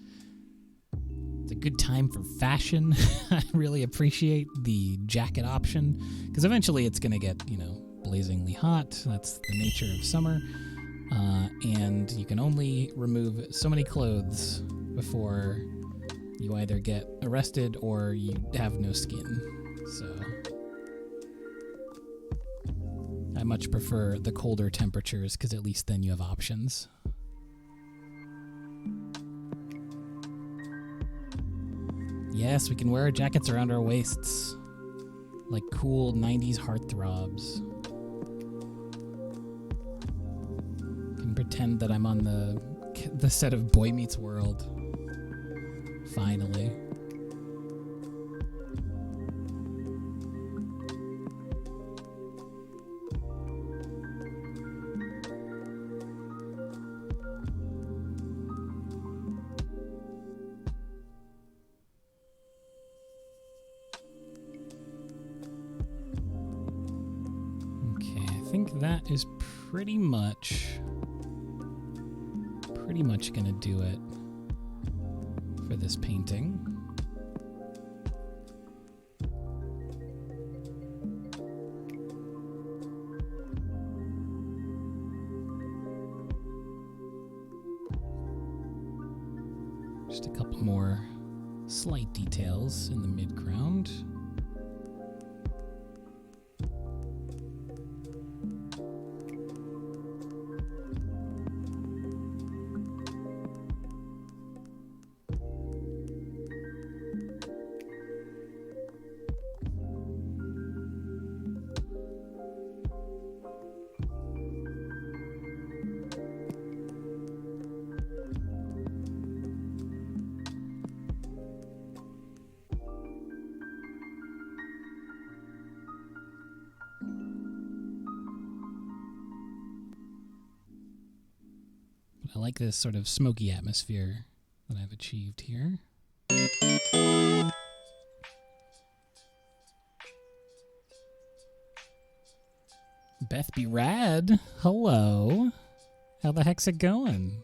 It's a good time for fashion. I really appreciate the jacket option, because eventually it's going to get, you know, blazingly hot. That's the nature of summer. And you can only remove so many clothes before you either get arrested or you have no skin. So I much prefer the colder temperatures, because at least then you have options. Yes, we can wear our jackets around our waists like cool 90s heartthrobs. Pretend that I'm on the set of Boy Meets World. Finally. Okay, I think that is pretty much gonna do it for this painting. Just a couple more slight details in the midground. I like this sort of smoky atmosphere that I've achieved here. Beth Be Rad, hello. How the heck's it going?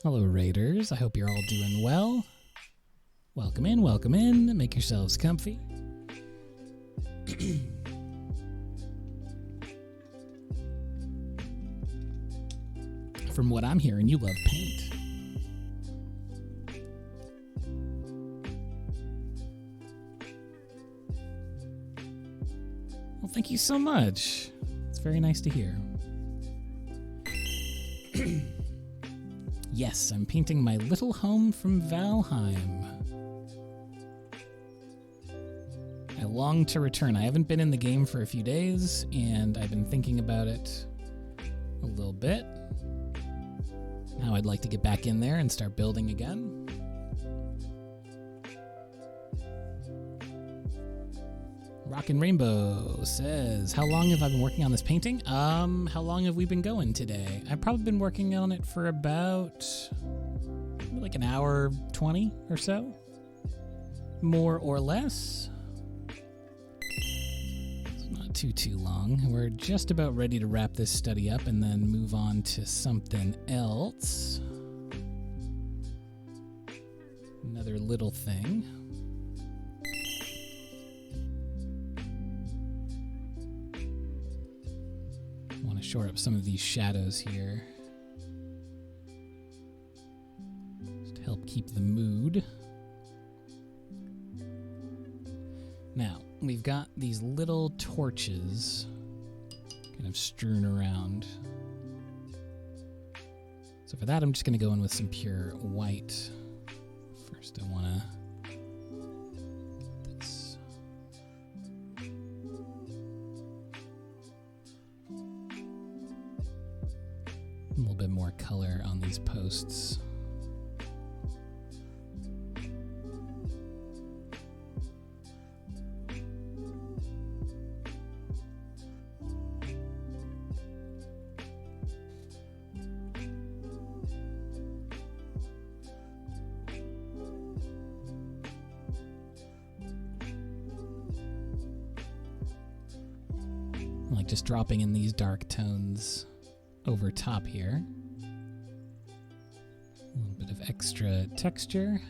Hello, Raiders. I hope you're all doing well. Welcome in. Make yourselves comfy. From what I'm hearing, you love paint. Well, thank you so much. It's very nice to hear. Yes, I'm painting my little home from Valheim. I long to return. I haven't been in the game for a few days, and I've been thinking about it a little bit. Now I'd like to get back in there and start building again. Rockin' Rainbow says, how long have I been working on this painting? How long have we been going today? I've probably been working on it for about like an hour 20 or so. More or less. It's not too long. We're just about ready to wrap this study up and then move on to something else. Another little thing. Shore up some of these shadows here just to help keep the mood. Now, we've got these little torches kind of strewn around. So for that, I'm just going to go in with some pure white. First, I want to a little bit more color on these posts. Like just dropping in these dark tones over top here. A little bit of extra texture.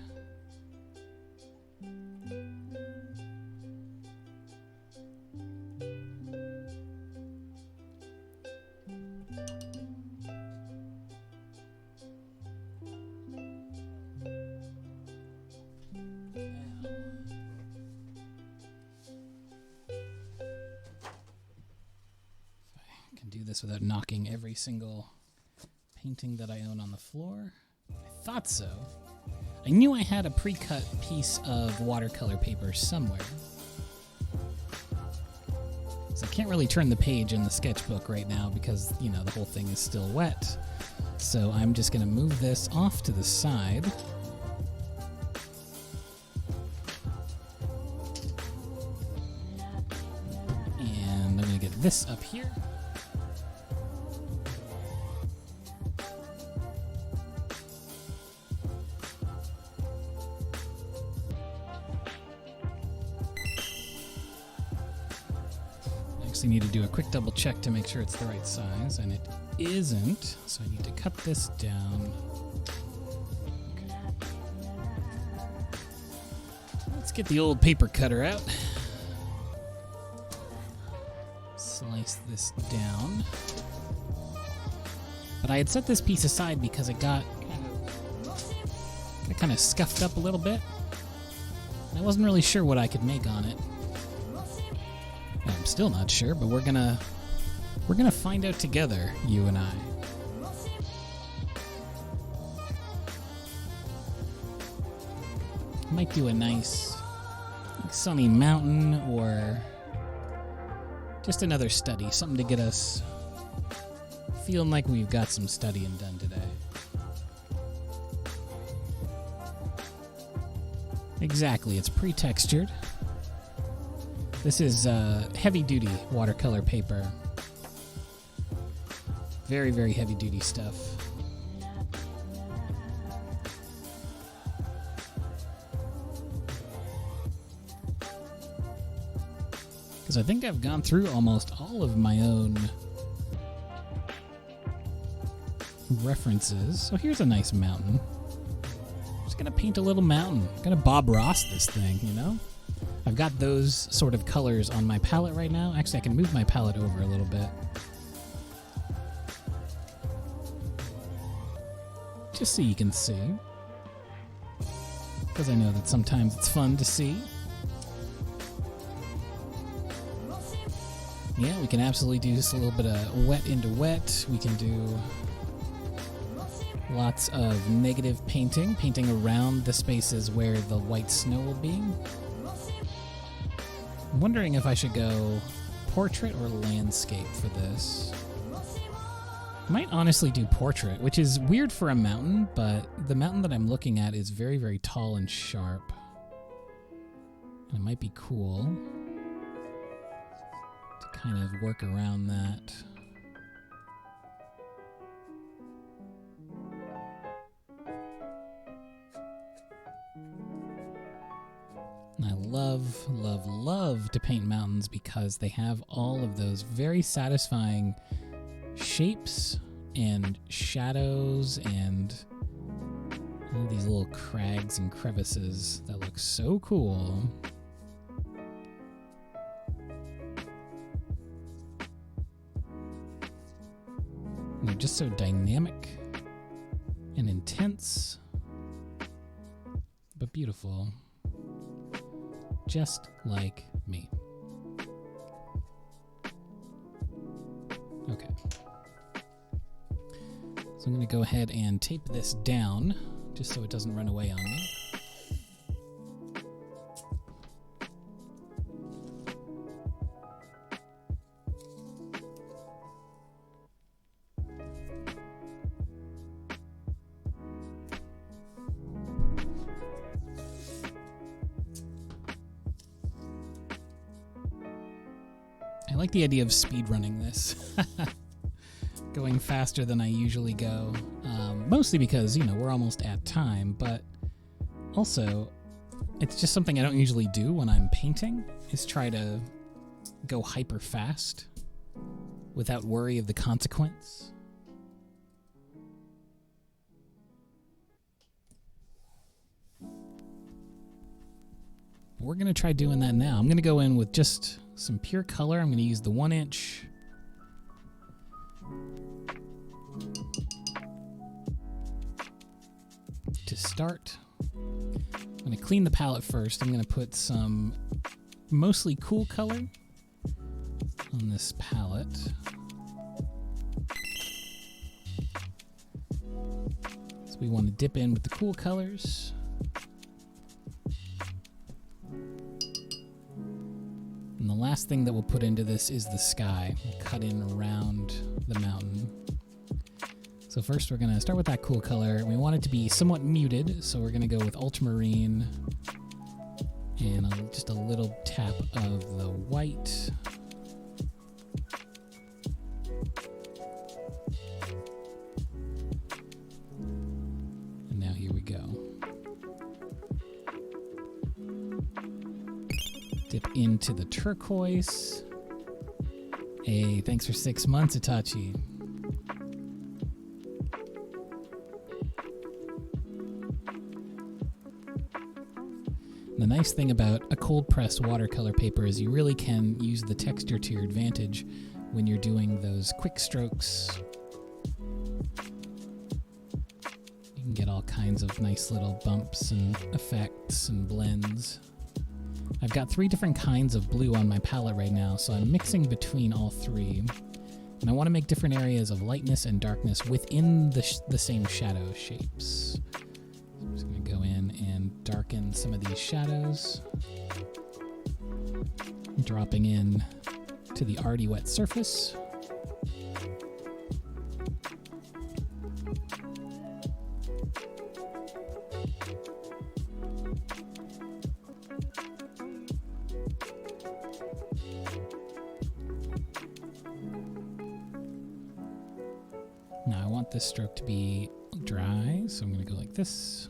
Without knocking every single painting that I own on the floor. I thought so. I knew I had a pre-cut piece of watercolor paper somewhere. So I can't really turn the page in the sketchbook right now because, you know, the whole thing is still wet. So I'm just going to move this off to the side. And I'm going to get this up here. I need to do a quick double check to make sure it's the right size, and it isn't, so I need to cut this down. Okay. Let's get the old paper cutter out. Slice this down. But I had set this piece aside because it got kind of scuffed up a little bit. I wasn't really sure what I could make on it. I'm still not sure, but we're gonna find out together, you and I. Might do a nice sunny mountain or just another study, something to get us feeling like we've got some studying done today. Exactly, it's pre-textured. This is heavy-duty watercolor paper. Very, very heavy-duty stuff. Because I think I've gone through almost all of my own references. So here's a nice mountain. Just gonna paint a little mountain. Gonna Bob Ross this thing, you know? I've got those sort of colors on my palette right now. Actually, I can move my palette over a little bit. Just so you can see. Because I know that sometimes it's fun to see. Yeah, we can absolutely do just a little bit of wet into wet. We can do lots of negative painting around the spaces where the white snow will be. I'm wondering if I should go portrait or landscape for this. I might honestly do portrait, which is weird for a mountain, but the mountain that I'm looking at is very, very tall and sharp. And it might be cool to kind of work around that. And I love, love, love to paint mountains because they have all of those very satisfying shapes and shadows and all these little crags and crevices that look so cool. And they're just so dynamic and intense, but beautiful. Just like me. Okay. So I'm going to go ahead and tape this down just so it doesn't run away on me. I like the idea of speedrunning this. Going faster than I usually go. Mostly because, you know, we're almost at time, but also it's just something I don't usually do when I'm painting, is try to go hyper fast without worry of the consequence. We're going to try doing that now. I'm going to go in with just some pure color. I'm going to use the 1-inch. To start, I'm going to clean the palette first. I'm going to put some mostly cool color on this palette. So we want to dip in with the cool colors. And the last thing that we'll put into this is the sky. We'll cut in around the mountain. So first we're going to start with that cool color. We want it to be somewhat muted, so we're going to go with ultramarine and just a little tap of the white. And now here we go. Dip into the turquoise. Hey, thanks for 6 months, Itachi. The nice thing about a cold press watercolor paper is you really can use the texture to your advantage when you're doing those quick strokes. You can get all kinds of nice little bumps and effects and blends. I've got 3 different kinds of blue on my palette right now, so I'm mixing between all 3. And I want to make different areas of lightness and darkness within the same shadow shapes. I'm just going to go in and darken some of these shadows. Dropping in to the already wet surface. Now I want this stroke to be dry, so I'm going to go like this.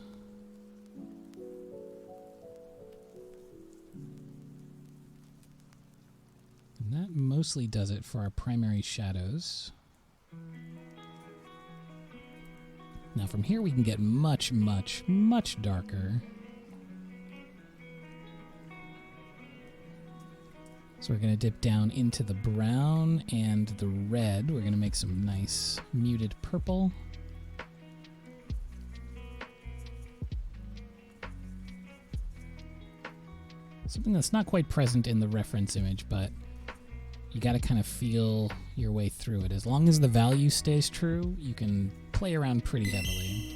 And that mostly does it for our primary shadows. Now from here we can get much, much, much darker. So we're going to dip down into the brown and the red. We're going to make some nice muted purple. Something that's not quite present in the reference image, but you got to kind of feel your way through it. As long as the value stays true, you can play around pretty heavily.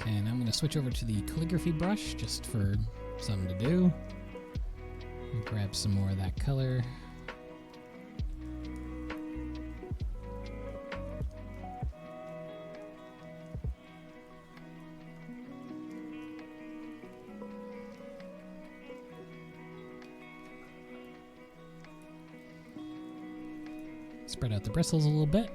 Okay, and I'm going to switch over to the calligraphy brush just for something to do. And grab some more of that color. Spread out the bristles a little bit.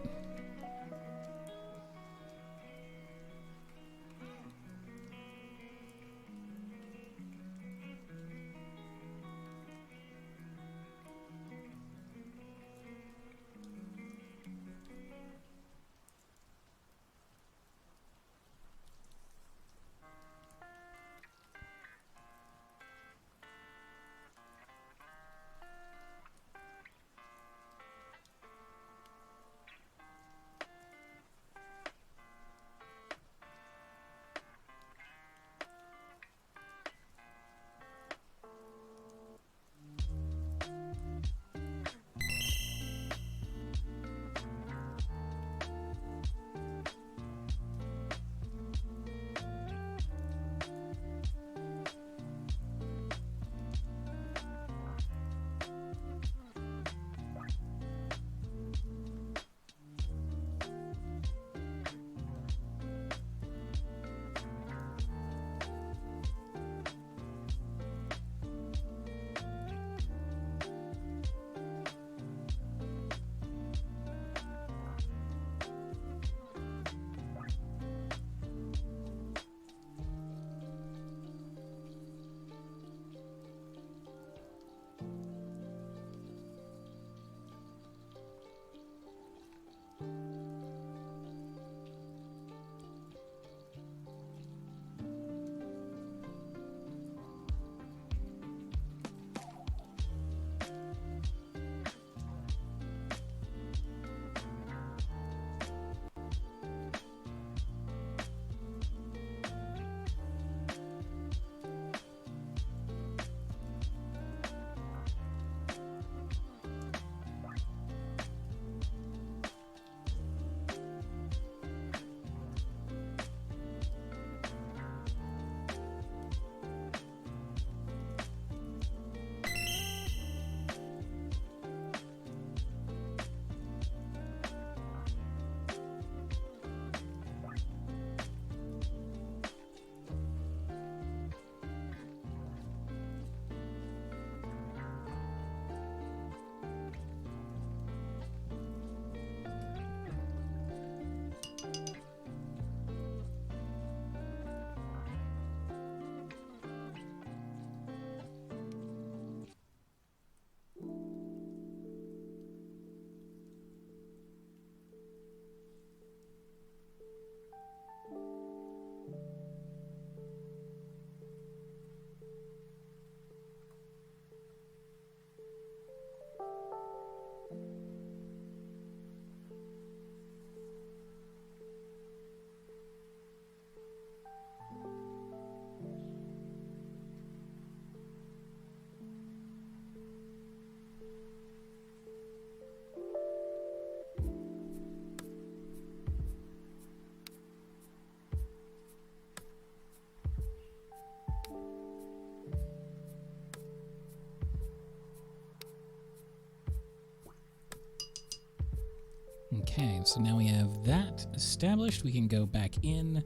Okay, so now we have that established. We can go back in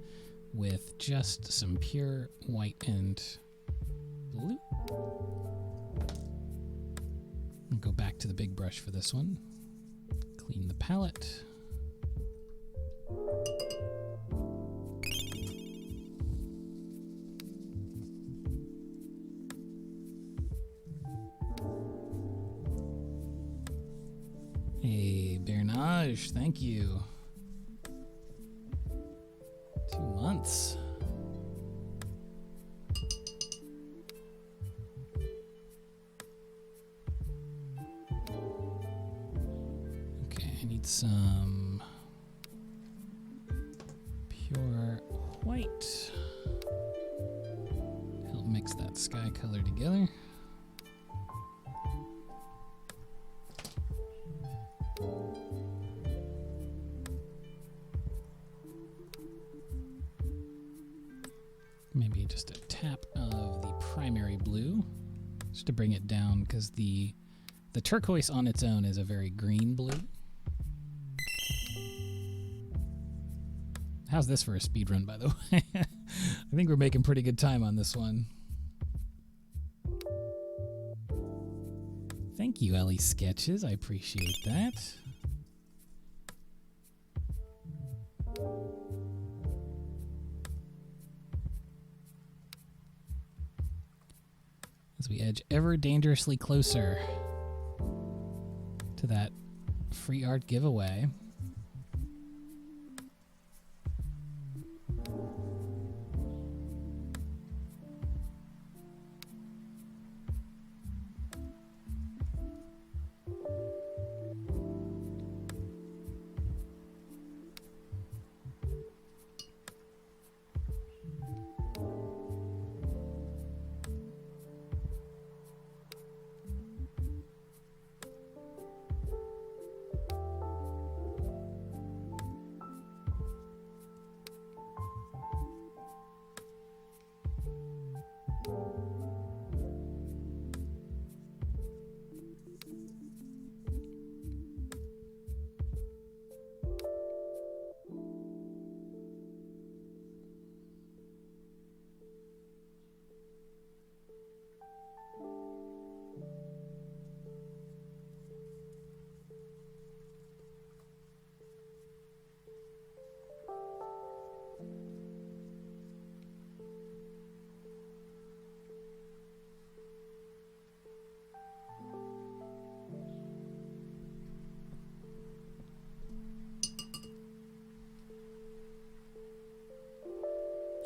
with just some pure white and blue. I'll go back to the big brush for this one. Clean the palette. Hey, Bernage, thank you. 2 months. Okay, I need some pure white. Help mix that sky color together. Maybe just a tap of the primary blue, just to bring it down, because the turquoise on its own is a very green blue. How's this for a speed run, by the way? I think we're making pretty good time on this one. Thank you, Ellie Sketches. I appreciate that. As we edge ever dangerously closer to that free art giveaway.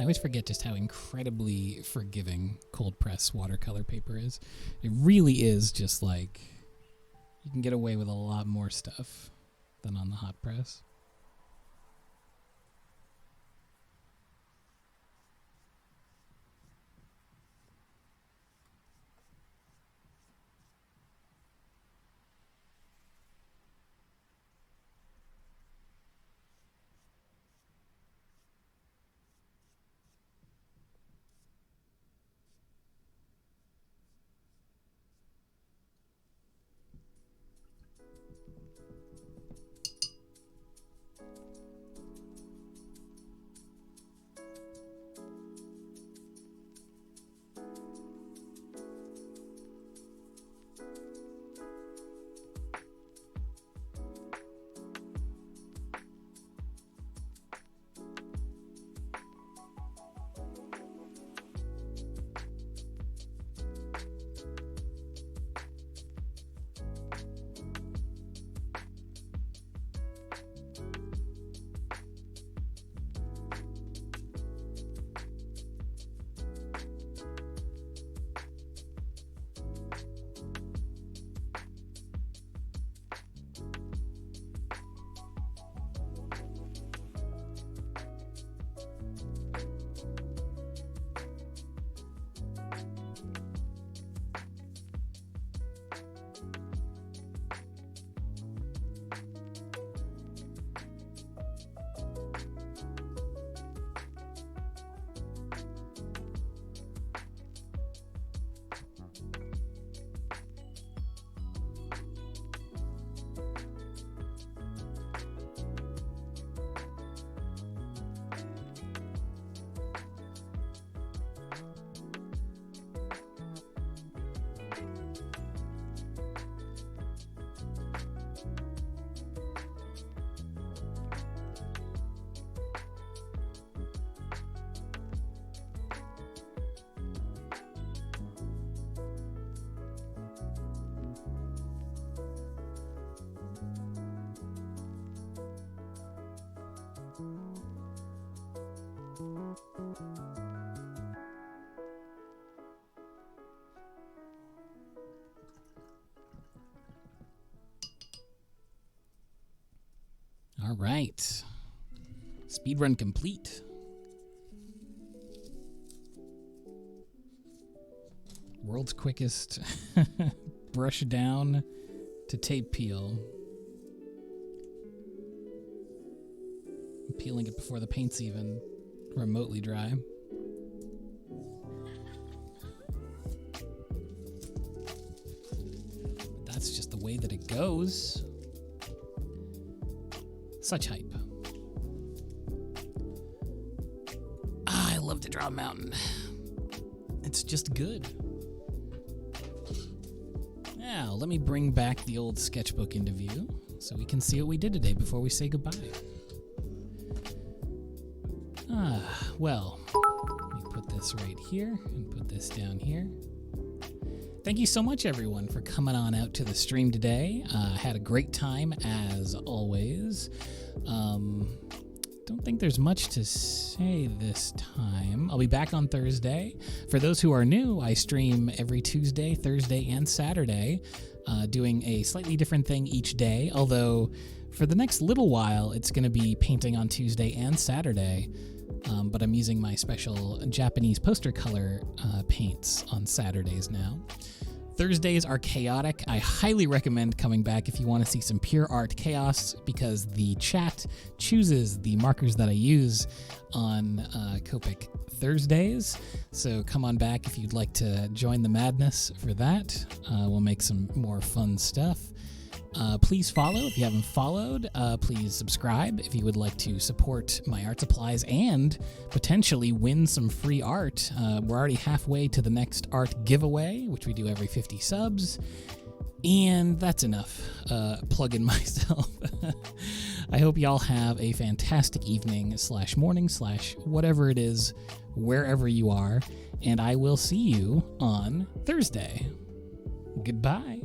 I always forget just how incredibly forgiving cold press watercolor paper is. It really is just like, you can get away with a lot more stuff than on the hot press. All right. Speedrun complete. World's quickest brush down to tape peel. I'm peeling it before the paint's even remotely dry. That's just the way that it goes. Such hype. I love to draw a mountain. It's just good. Now, let me bring back the old sketchbook into view so we can see what we did today before we say goodbye. Well, let me put this right here and put this down here. Thank you so much, everyone, for coming on out to the stream today. Had a great time, as always. Don't think there's much to say this time. I'll be back on Thursday. For those who are new, I stream every Tuesday, Thursday, and Saturday, doing a slightly different thing each day, although for the next little while, it's going to be painting on Tuesday and Saturday, but I'm using my special Japanese poster color paints on Saturdays now. Thursdays are chaotic. I highly recommend coming back if you want to see some pure art chaos, because the chat chooses the markers that I use on Copic Thursdays. So come on back if you'd like to join the madness for that. We'll make some more fun stuff. Please follow if you haven't followed. Please subscribe if you would like to support my art supplies and potentially win some free art. We're already halfway to the next art giveaway, which we do every 50 subs. And that's enough plugging myself. I hope y'all have a fantastic evening / morning / whatever it is, wherever you are. And I will see you on Thursday. Goodbye.